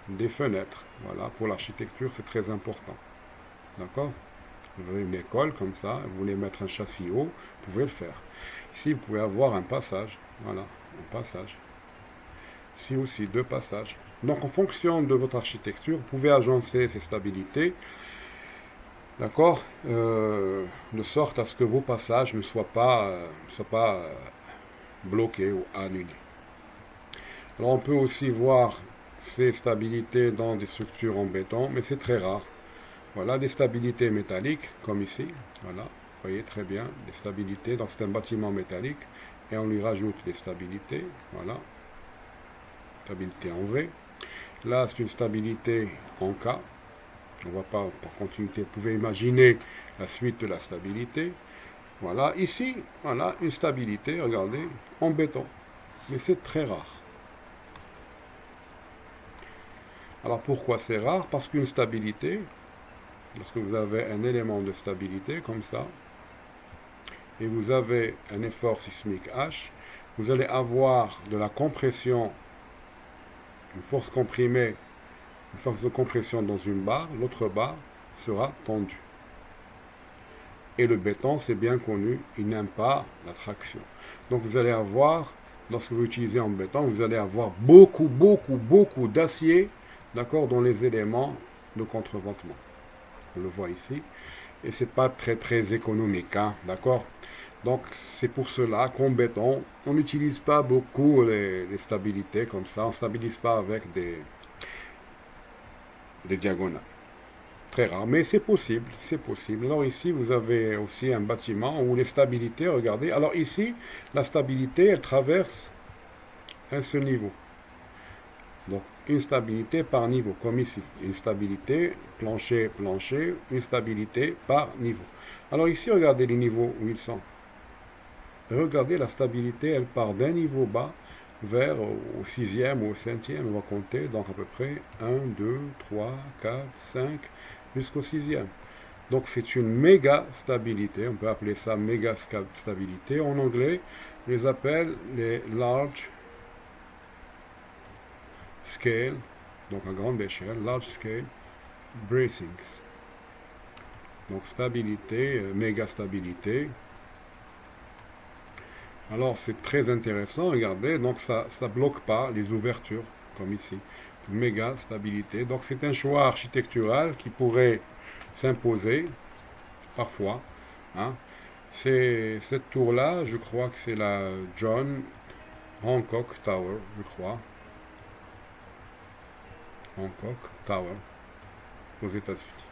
des fenêtres. Voilà, pour l'architecture, c'est très important. D'accord? Vous avez une école comme ça, vous voulez mettre un châssis haut, vous pouvez le faire. Ici, vous pouvez avoir un passage. Voilà, un passage. Ici aussi, 2 passages. Donc, en fonction de votre architecture, vous pouvez agencer ces stabilités, d'accord, de sorte à ce que vos passages ne soient pas bloqués ou annulés. Alors, on peut aussi voir ces stabilités dans des structures en béton, mais c'est très rare. Voilà, des stabilités métalliques, comme ici, voilà. voyez très bien, des stabilités. Donc c'est un bâtiment métallique et on lui rajoute des stabilités. Voilà, stabilité en V. Là, c'est une stabilité en K. On ne va pas par continuité. Vous pouvez imaginer la suite de la stabilité. Voilà, ici, voilà, une stabilité, regardez, en béton. Mais c'est très rare. Alors pourquoi c'est rare? Parce qu'une stabilité, lorsque vous avez un élément de stabilité comme ça, et vous avez un effort sismique H, vous allez avoir de la compression, une force comprimée, une force de compression dans une barre, l'autre barre sera tendue. Et le béton, c'est bien connu, il n'aime pas la traction. Donc vous allez avoir, lorsque vous utilisez en béton, vous allez avoir beaucoup d'acier, d'accord, dans les éléments de contreventement. On le voit ici. Et c'est pas très économique, hein, d'accord. Donc c'est pour cela qu'en béton, on n'utilise pas beaucoup les stabilités comme ça. On ne stabilise pas avec des diagonales. Très rare, mais c'est possible, c'est possible. Alors ici, vous avez aussi un bâtiment où les stabilités, regardez. Alors ici, la stabilité, elle traverse un seul niveau. Donc, une stabilité par niveau, comme ici. Une stabilité, plancher, une stabilité par niveau. Alors ici, regardez les niveaux où ils sont. Regardez, la stabilité, elle part d'un niveau bas vers au 6e ou au 5e, on va compter, donc à peu près 1, 2, 3, 4, 5, jusqu'au 6e. Donc c'est une méga stabilité, on peut appeler ça méga stabilité. En anglais, on les appelle les large scale, donc à grande échelle, large scale bracings. Donc stabilité, méga stabilité. Alors c'est très intéressant, regardez, donc ça ne bloque pas les ouvertures, comme ici. Méga stabilité. Donc c'est un choix architectural qui pourrait s'imposer, parfois. Hein. C'est cette tour-là, je crois que c'est la John Hancock Tower, je crois. Hancock Tower, aux États-Unis.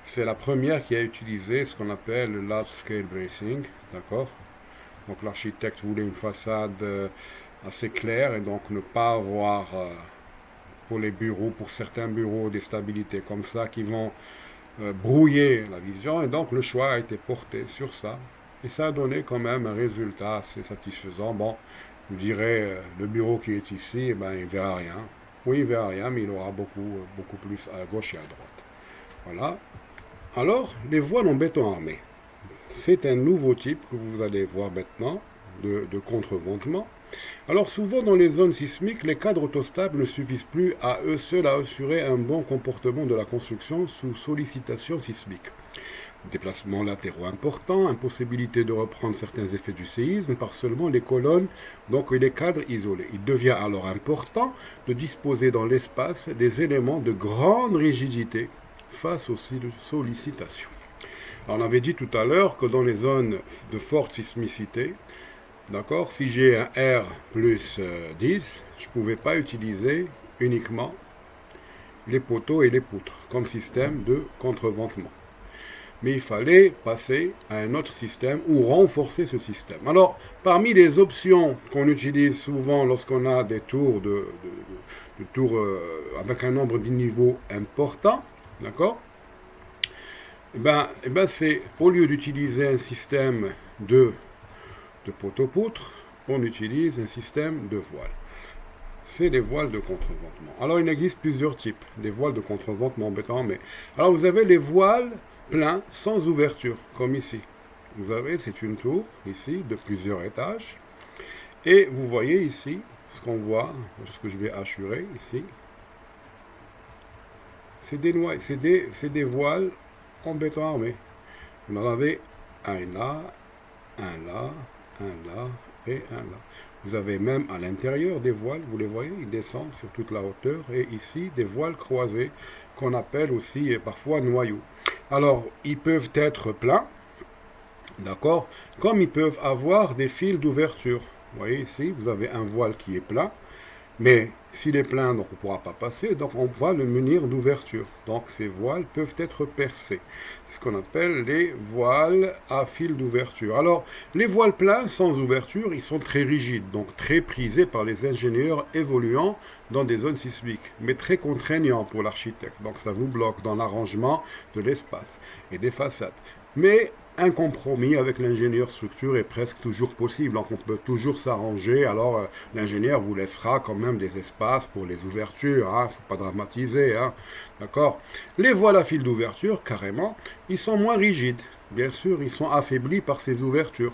C'est la première qui a utilisé ce qu'on appelle le large scale bracing, d'accord? Donc l'architecte voulait une façade assez claire et donc ne pas avoir pour les bureaux, pour certains bureaux, des stabilités comme ça qui vont brouiller la vision. Et donc le choix a été porté sur ça. Et ça a donné quand même un résultat assez satisfaisant. Bon, je dirais, le bureau qui est ici, eh ben, il ne verra rien. Oui, il ne verra rien, mais il aura beaucoup plus à gauche et à droite. Voilà. Alors, les voiles en béton armé. C'est un nouveau type que vous allez voir maintenant de contreventement. Alors souvent dans les zones sismiques, les cadres autostables ne suffisent plus à eux seuls à assurer un bon comportement de la construction sous sollicitation sismique. Déplacements latéraux importants, impossibilité de reprendre certains effets du séisme par seulement les colonnes, donc les cadres isolés. Il devient alors important de disposer dans l'espace des éléments de grande rigidité face aux sollicitations. Alors, on avait dit tout à l'heure que dans les zones de forte sismicité, d'accord, si j'ai un R plus 10, je ne pouvais pas utiliser uniquement les poteaux et les poutres comme système de contreventement. Mais il fallait passer à un autre système ou renforcer ce système. Alors, parmi les options qu'on utilise souvent lorsqu'on a des tours, avec un nombre de niveaux important, d'accord, c'est au lieu d'utiliser un système de poteau-poutre, on utilise un système de voile. C'est les voiles de contreventement. Alors il existe plusieurs types, des voiles de contreventement en béton armé. Alors vous avez les voiles pleins sans ouverture, comme ici. Vous avez, c'est une tour ici de plusieurs étages. Et vous voyez ici, ce qu'on voit, ce que je vais assurer ici, c'est des voiles en béton armé. Vous en avez un là, un là, un là et un là. Vous avez même à l'intérieur des voiles, vous les voyez, ils descendent sur toute la hauteur. Et ici, des voiles croisées qu'on appelle aussi parfois noyaux. Alors, ils peuvent être pleins, d'accord, comme ils peuvent avoir des fils d'ouverture. Vous voyez ici, vous avez un voile qui est plein. Mais s'il est plein, donc on ne pourra pas passer, donc on va le munir d'ouverture. Donc ces voiles peuvent être percées. C'est ce qu'on appelle les voiles à fil d'ouverture. Alors, les voiles pleins sans ouverture, ils sont très rigides, donc très prisés par les ingénieurs évoluant dans des zones sismiques, mais très contraignants pour l'architecte. Donc ça vous bloque dans l'arrangement de l'espace et des façades. Mais un compromis avec l'ingénieur structure est presque toujours possible. Donc on peut toujours s'arranger. Alors l'ingénieur vous laissera quand même des espaces pour les ouvertures. Il ne faut pas dramatiser. D'accord. Les voiles à fil d'ouverture, carrément, ils sont moins rigides. Bien sûr, ils sont affaiblis par ces ouvertures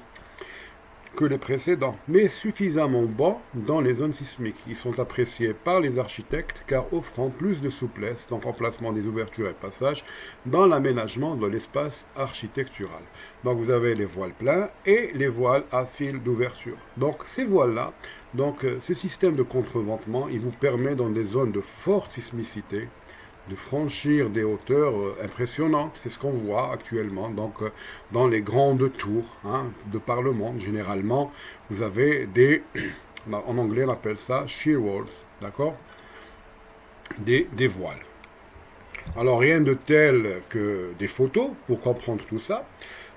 que les précédents, mais suffisamment bons dans les zones sismiques. Ils sont appréciés par les architectes car offrant plus de souplesse dans l'emplacement des ouvertures et passages dans l'aménagement de l'espace architectural. Donc vous avez les voiles pleins et les voiles à fil d'ouverture. Donc ces voiles-là, ce système de contreventement, il vous permet dans des zones de forte sismicité de franchir des hauteurs impressionnantes. C'est ce qu'on voit actuellement. Donc, dans les grandes tours de par le monde, généralement, vous avez des, en anglais on appelle ça shear walls, d'accord, des voiles. Alors, rien de tel que des photos pour comprendre tout ça.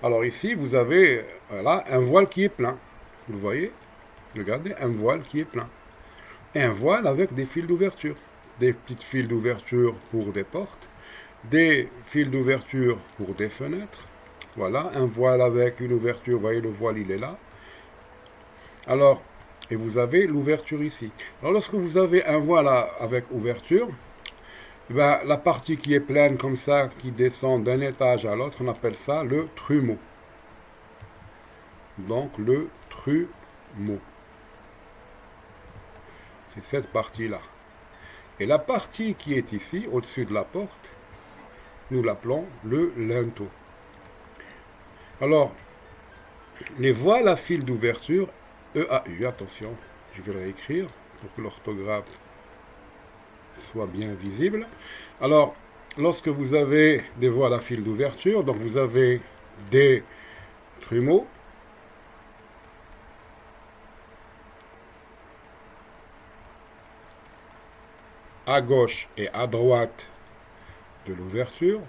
Alors ici, vous avez voilà, un voile qui est plein. Vous voyez? Regardez, un voile qui est plein. Et un voile avec des fils d'ouverture. Des petites fils d'ouverture pour des portes, des fils d'ouverture pour des fenêtres. Voilà, un voile avec une ouverture, vous voyez le voile il est là. Alors, et vous avez l'ouverture ici. Alors lorsque vous avez un voile avec ouverture, ben, la partie qui est pleine comme ça, qui descend d'un étage à l'autre, on appelle ça le trumeau. Donc le trumeau. C'est cette partie-là. Et la partie qui est ici, au-dessus de la porte, nous l'appelons le linteau. Alors, les voiles à fil d'ouverture, EAU, attention, je vais le réécrire pour que l'orthographe soit bien visible. Alors, lorsque vous avez des voiles à fil d'ouverture, donc vous avez des trumeaux, à gauche et à droite de l'ouverture.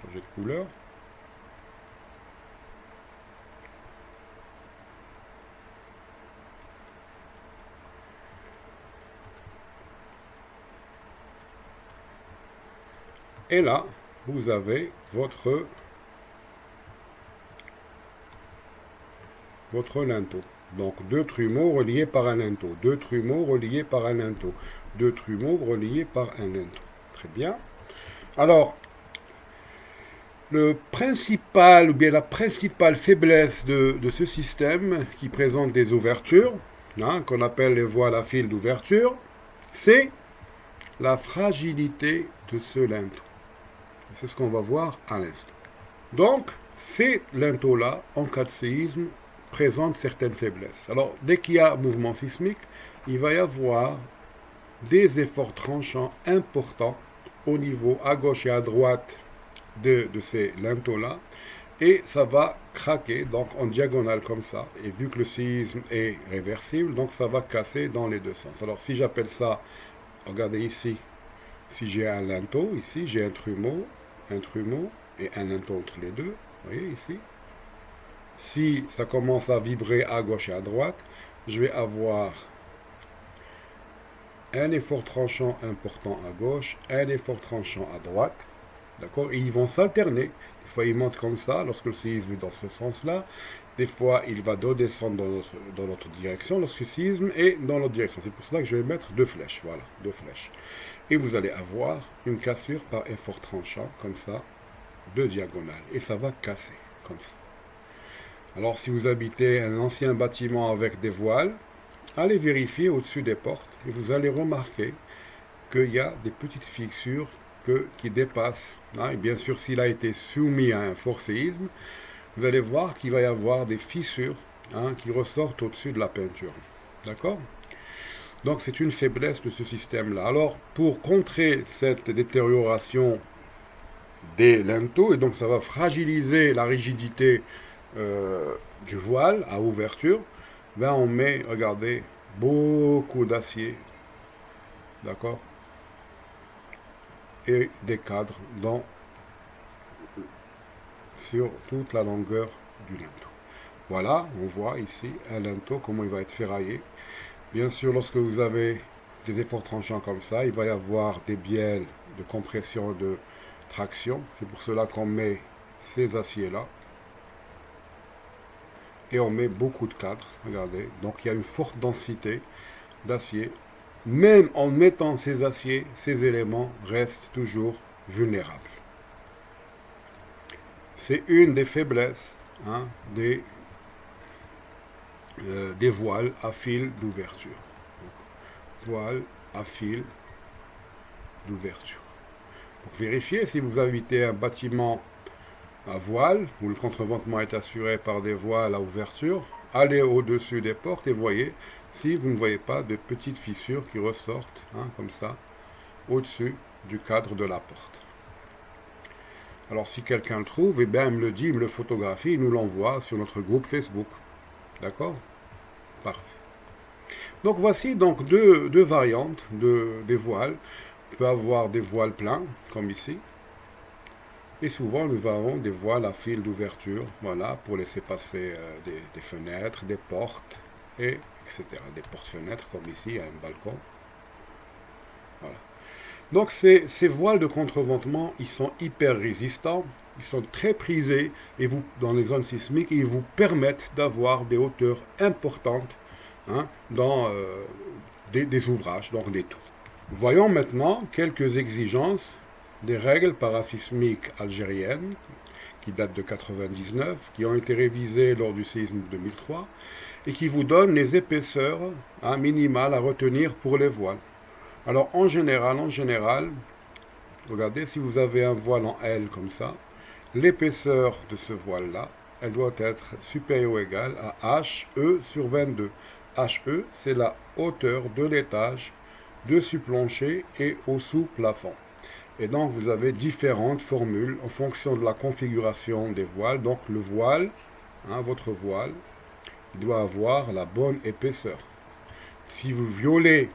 Changer de couleur. Et là, vous avez votre linteau. Donc deux trumeaux reliés par un linteau, deux trumeaux reliés par un linteau, deux trumeaux reliés par un linteau. Très bien. Alors, la principale faiblesse de ce système qui présente des ouvertures, qu'on appelle les voiles à fil d'ouverture, c'est la fragilité de ce linteau. C'est ce qu'on va voir à l'instant. Donc, ces linteaux-là, en cas de séisme, présentent certaines faiblesses. Alors, dès qu'il y a mouvement sismique, il va y avoir des efforts tranchants importants au niveau à gauche et à droite de ces linteaux-là, et ça va craquer, donc en diagonale comme ça, et vu que le séisme est réversible, donc ça va casser dans les deux sens. Alors, si j'appelle ça, regardez ici, si j'ai un linteau, ici j'ai un trumeau, et un linteau entre les deux, vous voyez ici. Si ça commence à vibrer à gauche et à droite, je vais avoir un effort tranchant important à gauche, un effort tranchant à droite. D'accord? Et ils vont s'alterner. Des fois, ils montent comme ça, lorsque le séisme est dans ce sens-là. Des fois, il va descendre dans l'autre direction, lorsque le séisme est dans l'autre direction. C'est pour cela que je vais mettre deux flèches. Voilà, deux flèches. Et vous allez avoir une cassure par effort tranchant, comme ça, deux diagonales. Et ça va casser, comme ça. Alors, si vous habitez un ancien bâtiment avec des voiles, allez vérifier au-dessus des portes et vous allez remarquer qu'il y a des petites fissures qui dépassent. Et bien sûr, s'il a été soumis à un fort séisme, vous allez voir qu'il va y avoir des fissures qui ressortent au-dessus de la peinture. D'accord? Donc, c'est une faiblesse de ce système-là. Alors, pour contrer cette détérioration des linteaux, et donc ça va fragiliser la rigidité du voile à ouverture, ben on met, regardez, beaucoup d'acier, d'accord, et des cadres sur toute la longueur du linteau. Voilà, on voit ici un linteau, comment il va être ferraillé. Bien sûr, lorsque vous avez des efforts tranchants comme ça, il va y avoir des bielles de compression, de traction. C'est pour cela qu'on met ces aciers-là. Et on met beaucoup de cadres, regardez. Donc il y a une forte densité d'acier. Même en mettant ces aciers, ces éléments restent toujours vulnérables. C'est une des faiblesses hein, des voiles à fil d'ouverture. Voiles à fil d'ouverture. Pour vérifier si vous habitez un bâtiment à voile, où le contreventement est assuré par des voiles à ouverture, allez au-dessus des portes et voyez si vous ne voyez pas de petites fissures qui ressortent, hein, comme ça, au-dessus du cadre de la porte. Alors si quelqu'un le trouve, eh bien, il me le dit, il me le photographie, il nous l'envoie sur notre groupe Facebook. D'accord? Parfait. Donc voici donc deux variantes des voiles. On peut avoir des voiles pleins, comme ici. Et souvent, nous avons des voiles à fil d'ouverture, voilà, pour laisser passer des fenêtres, des portes, etc. Des portes-fenêtres, comme ici, à un balcon. Voilà. Donc, ces voiles de contreventement, ils sont hyper résistants, ils sont très prisés, et dans les zones sismiques, ils vous permettent d'avoir des hauteurs importantes hein, dans des ouvrages, donc des tours. Voyons maintenant quelques exigences des règles parasismiques algériennes qui datent de 1999, qui ont été révisées lors du séisme de 2003 et qui vous donnent les épaisseurs minimales à retenir pour les voiles. Alors en général, regardez, si vous avez un voile en L comme ça, l'épaisseur de ce voile-là, elle doit être supérieure ou égale à HE sur 22. HE, c'est la hauteur de l'étage dessus plancher et au sous-plafond. Et donc vous avez différentes formules en fonction de la configuration des voiles. Donc le voile, votre voile, il doit avoir la bonne épaisseur. Si vous violez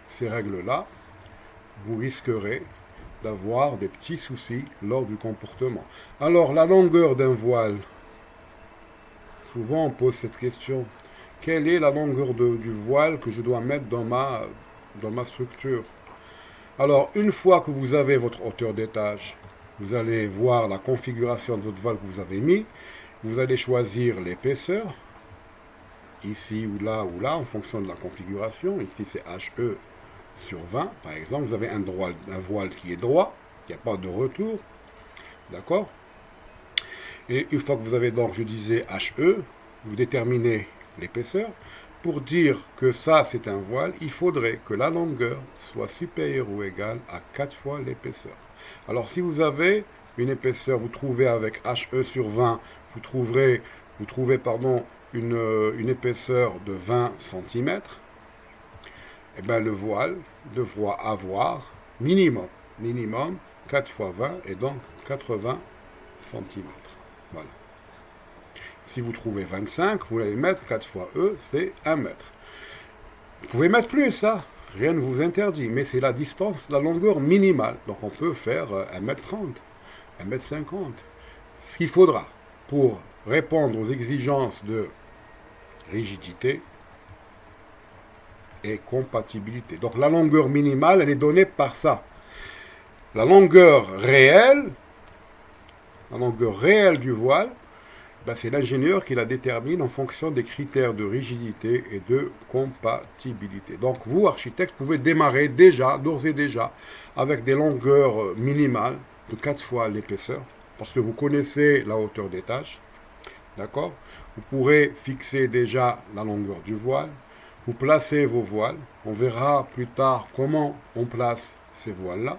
ces règles-là, vous risquerez d'avoir des petits soucis lors du comportement. Alors la longueur d'un voile, souvent on pose cette question. Quelle est la longueur du voile que je dois mettre dans ma structure? Alors, une fois que vous avez votre hauteur d'étage, vous allez voir la configuration de votre voile que vous avez mis. Vous allez choisir l'épaisseur, ici ou là, en fonction de la configuration. Ici, c'est HE sur 20, par exemple. Vous avez un voile qui est droit, il n'y a pas de retour. D'accord? Et une fois que vous avez donc, je disais, HE, vous déterminez l'épaisseur. Pour dire que ça c'est un voile, il faudrait que la longueur soit supérieure ou égale à 4 fois l'épaisseur. Alors si vous avez une épaisseur, vous trouvez avec HE sur 20, vous trouvez une épaisseur de 20 cm, et bien le voile devra avoir minimum 4 fois 20 et donc 80 cm. Voilà. Si vous trouvez 25, vous allez mettre 4 fois E, c'est 1 mètre. Vous pouvez mettre plus, ça, rien ne vous interdit, mais c'est la distance, la longueur minimale. Donc on peut faire 1m30, 1m50. Ce qu'il faudra pour répondre aux exigences de rigidité et compatibilité. Donc la longueur minimale, elle est donnée par ça. La longueur réelle du voile, c'est l'ingénieur qui la détermine en fonction des critères de rigidité et de compatibilité. Donc vous, architectes, pouvez démarrer d'ores et déjà, avec des longueurs minimales de 4 fois l'épaisseur, parce que vous connaissez la hauteur d'étage. D'accord? Vous pourrez fixer déjà la longueur du voile. Vous placez vos voiles. On verra plus tard comment on place ces voiles-là.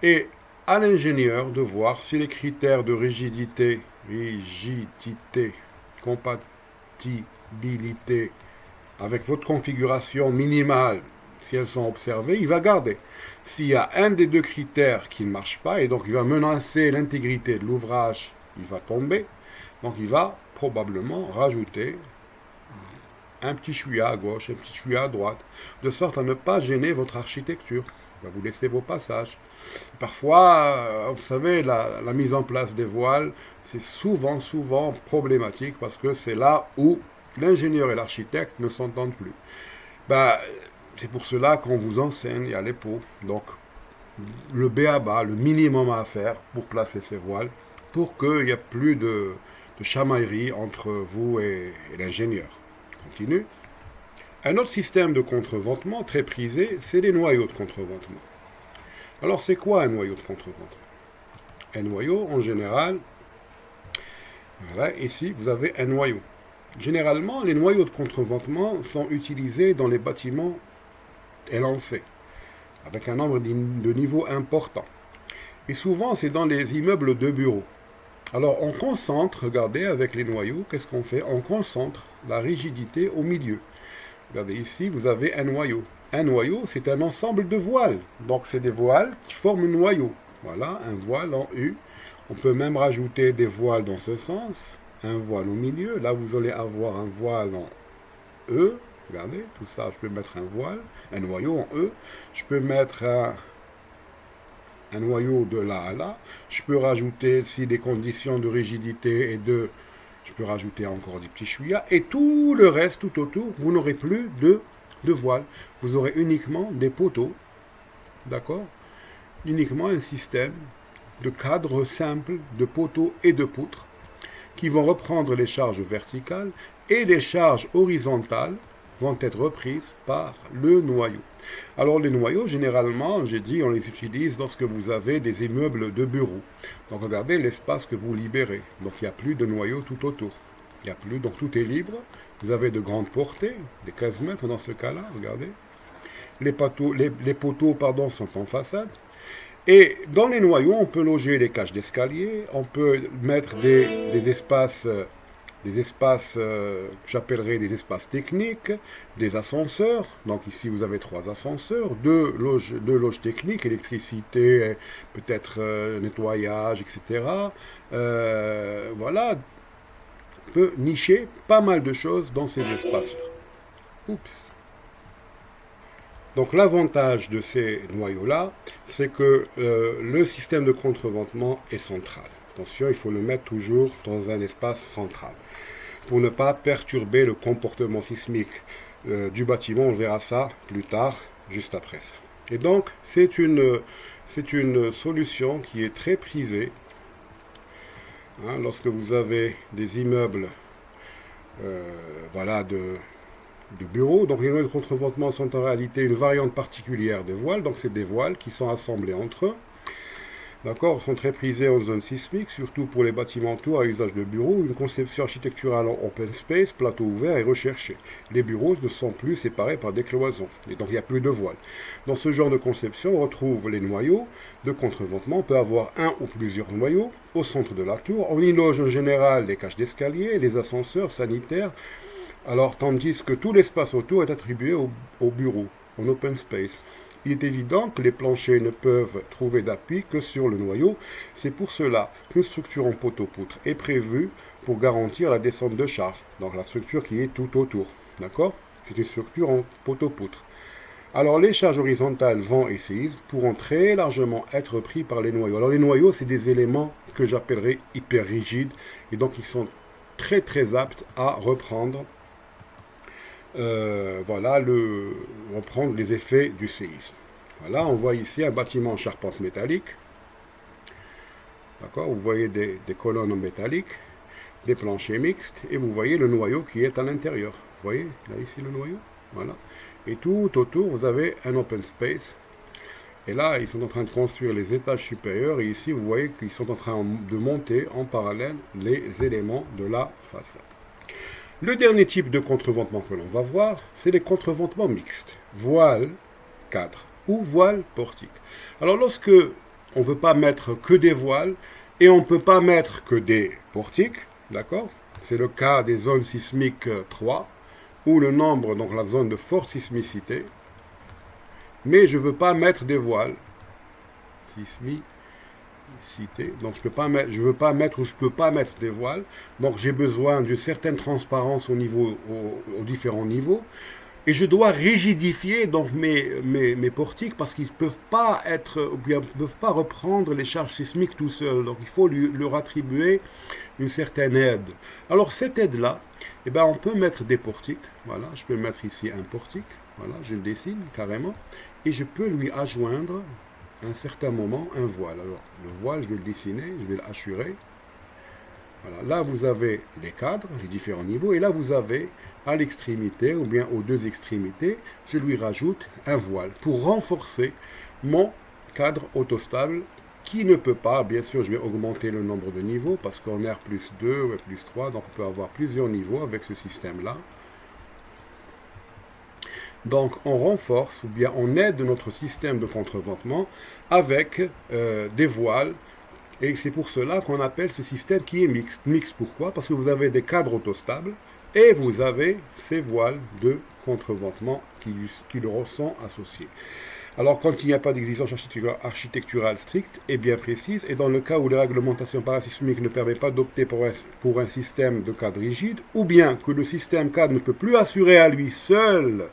Et à l'ingénieur de voir si les critères de rigidité, compatibilité avec votre configuration minimale, si elles sont observées, il va garder. S'il y a un des deux critères qui ne marche pas, et donc il va menacer l'intégrité de l'ouvrage, il va tomber, donc il va probablement rajouter un petit chouïa à gauche, un petit chouïa à droite, de sorte à ne pas gêner votre architecture. Vous laissez vos passages. Parfois, vous savez, la mise en place des voiles, c'est souvent problématique parce que c'est là où l'ingénieur et l'architecte ne s'entendent plus. Ben, c'est pour cela qu'on vous enseigne à l'épaule. Donc, le b.a.-ba, le minimum à faire pour placer ces voiles, pour qu'il n'y ait plus de chamaillerie entre vous et l'ingénieur. Continue. Un autre système de contreventement très prisé, c'est les noyaux de contreventement. Alors, c'est quoi un noyau de contreventement? Un noyau, en général, voilà, ici, vous avez un noyau. Généralement, les noyaux de contreventement sont utilisés dans les bâtiments élancés, avec un nombre de niveaux important. Et souvent, c'est dans les immeubles de bureaux. Alors, on concentre, regardez, avec les noyaux, qu'est-ce qu'on fait? On concentre la rigidité au milieu. Regardez ici, vous avez un noyau. Un noyau, c'est un ensemble de voiles. Donc, c'est des voiles qui forment un noyau. Voilà, un voile en U. On peut même rajouter des voiles dans ce sens. Un voile au milieu. Là, vous allez avoir un voile en E. Regardez, tout ça, je peux mettre un voile, un noyau en E. Je peux mettre un noyau de là à là. Je peux rajouter, si des conditions de rigidité et de... Je peux rajouter encore des petits chouïas. Et tout le reste, tout autour, vous n'aurez plus de voile. Vous aurez uniquement des poteaux. D'accord? Uniquement un système de cadre simple de poteaux et de poutres qui vont reprendre les charges verticales et les charges horizontales vont être reprises par le noyau. Alors les noyaux, généralement, j'ai dit, on les utilise lorsque vous avez des immeubles de bureaux. Donc regardez l'espace que vous libérez. Donc il n'y a plus de noyaux tout autour. Il n'y a plus, donc tout est libre. Vous avez de grandes portées, des 15 mètres dans ce cas-là, regardez. Les poteaux sont en façade. Et dans les noyaux, on peut loger des cages d'escalier, on peut mettre des espaces j'appellerais des espaces techniques, des ascenseurs. Donc ici, vous avez 3 ascenseurs, deux loges techniques, électricité, peut-être nettoyage, etc. Voilà, on peut nicher pas mal de choses dans ces espaces-là. Oups. Donc l'avantage de ces noyaux-là, c'est que le système de contreventement est central. Attention, il faut le mettre toujours dans un espace central pour ne pas perturber le comportement sismique du bâtiment. On verra ça plus tard, juste après ça. Et donc, c'est une solution qui est très prisée hein, lorsque vous avez des immeubles voilà, de bureaux. Donc les noyaux de contreventement sont en réalité une variante particulière des voiles. Donc c'est des voiles qui sont assemblés entre eux. D'accord, sont très prisés en zone sismique, surtout pour les bâtiments tours à usage de bureaux. Une conception architecturale en open space, plateau ouvert est recherchée. Les bureaux ne sont plus séparés par des cloisons, et donc il n'y a plus de voiles. Dans ce genre de conception, on retrouve les noyaux de contreventement. On peut avoir un ou plusieurs noyaux au centre de la tour. On y loge en général les cages d'escalier, les ascenseurs sanitaires, alors tandis que tout l'espace autour est attribué au bureau, en open space. Il est évident que les planchers ne peuvent trouver d'appui que sur le noyau. C'est pour cela qu'une structure en poteau-poutre est prévue pour garantir la descente de charge. Donc la structure qui est tout autour. D'accord? C'est une structure en poteau-poutre. Alors les charges horizontales vent et séisme pourront très largement être pris par les noyaux. Alors les noyaux, c'est des éléments que j'appellerais hyper rigides. Et donc ils sont très aptes à reprendre reprendre les effets du séisme. Voilà, on voit ici un bâtiment en charpente métallique. D'accord, vous voyez des colonnes en métallique, des planchers mixtes, et vous voyez le noyau qui est à l'intérieur. Vous voyez, là ici le noyau, voilà. Et tout autour, vous avez un open space. Et là, ils sont en train de construire les étages supérieurs, et ici, vous voyez qu'ils sont en train de monter en parallèle les éléments de la façade. Le dernier type de contreventement que l'on va voir, c'est les contreventements mixtes, voile cadre ou voile portique. Alors lorsque on ne veut pas mettre que des voiles et on ne peut pas mettre que des portiques, d'accord? C'est le cas des zones sismiques 3, où le nombre, donc la zone de forte sismicité, mais je ne veux pas mettre des voiles. cité. Donc je veux pas mettre ou je peux pas mettre des voiles. Donc j'ai besoin d'une certaine transparence aux différents niveaux. Et je dois rigidifier donc mes portiques parce qu'ils ne peuvent pas être, ou bien ne peuvent pas reprendre les charges sismiques tout seuls. Donc il faut leur attribuer une certaine aide. Alors cette aide-là, eh ben, on peut mettre des portiques. Voilà, je peux mettre ici un portique. Voilà, je le dessine carrément. Et je peux lui adjoindre à un certain moment un voile. Alors le voile, je vais le dessiner, je vais l'assurer. Voilà. Là, vous avez les cadres, les différents niveaux, et là, vous avez à l'extrémité, ou bien aux deux extrémités, je lui rajoute un voile pour renforcer mon cadre autostable qui ne peut pas, bien sûr, je vais augmenter le nombre de niveaux parce qu'on est plus 2 ou plus 3, donc on peut avoir plusieurs niveaux avec ce système-là. Donc, on renforce ou bien on aide notre système de contreventement avec des voiles. Et c'est pour cela qu'on appelle ce système qui est mixte. Mixte pourquoi? Parce que vous avez des cadres autostables et vous avez ces voiles de contreventement qui leur sont associés. Alors, quand il n'y a pas d'exigence architecturale stricte et bien précise, et dans le cas où la réglementation parasismique ne permet pas d'opter pour un système de cadre rigide, ou bien que le système cadre ne peut plus assurer à lui seul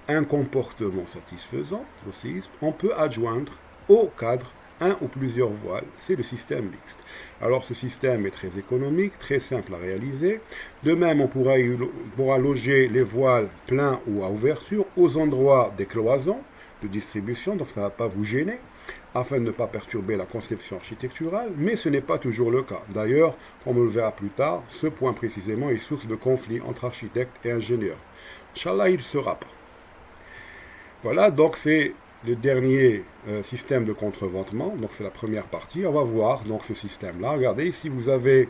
un comportement satisfaisant au séisme, on peut adjoindre au cadre un ou plusieurs voiles, c'est le système mixte. Alors ce système est très économique, très simple à réaliser. De même, on pourra loger les voiles pleins ou à ouverture aux endroits des cloisons de distribution, donc ça ne va pas vous gêner, afin de ne pas perturber la conception architecturale, mais ce n'est pas toujours le cas. D'ailleurs, comme on le verra plus tard, ce point précisément est source de conflits entre architectes et ingénieurs. Inch'Allah, il ne sera pas. Voilà, donc c'est le dernier système de contreventement, donc c'est la première partie. On va voir donc ce système-là. Regardez, ici vous avez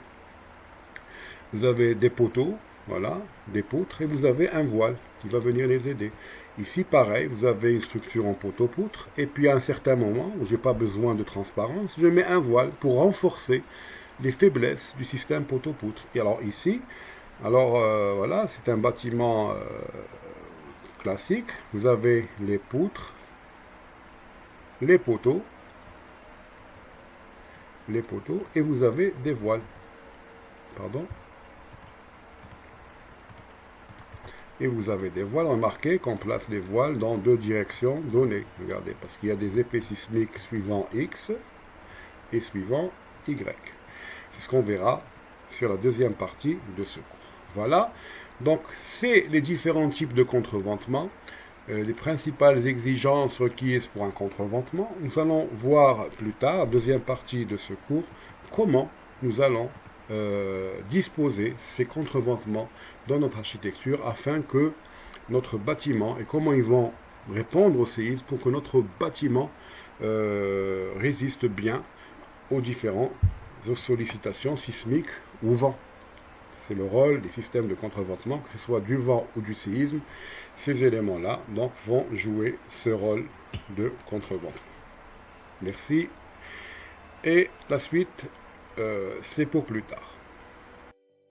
des poteaux, voilà, des poutres, et vous avez un voile qui va venir les aider. Ici, pareil, vous avez une structure en poteau-poutre, et puis à un certain moment, où je n'ai pas besoin de transparence, je mets un voile pour renforcer les faiblesses du système poteau-poutre. Et alors ici, voilà, c'est un bâtiment classique. Vous avez les poutres, les poteaux, et vous avez des voiles. Pardon. Et vous avez des voiles. Remarquez qu'on place les voiles dans deux directions données. Regardez, parce qu'il y a des effets sismiques suivant X et suivant Y. C'est ce qu'on verra sur la deuxième partie de ce cours. Voilà. Donc, c'est les différents types de contreventement. Les principales exigences requises pour un contreventement. Nous allons voir plus tard, deuxième partie de ce cours, comment nous allons disposer ces contreventements dans notre architecture afin que notre bâtiment et comment ils vont répondre au séisme pour que notre bâtiment résiste bien aux différentes sollicitations sismiques ou vent. C'est le rôle des systèmes de contreventement, que ce soit du vent ou du séisme. Ces éléments-là donc vont jouer ce rôle de contreventement. Merci. Et la suite, c'est pour plus tard.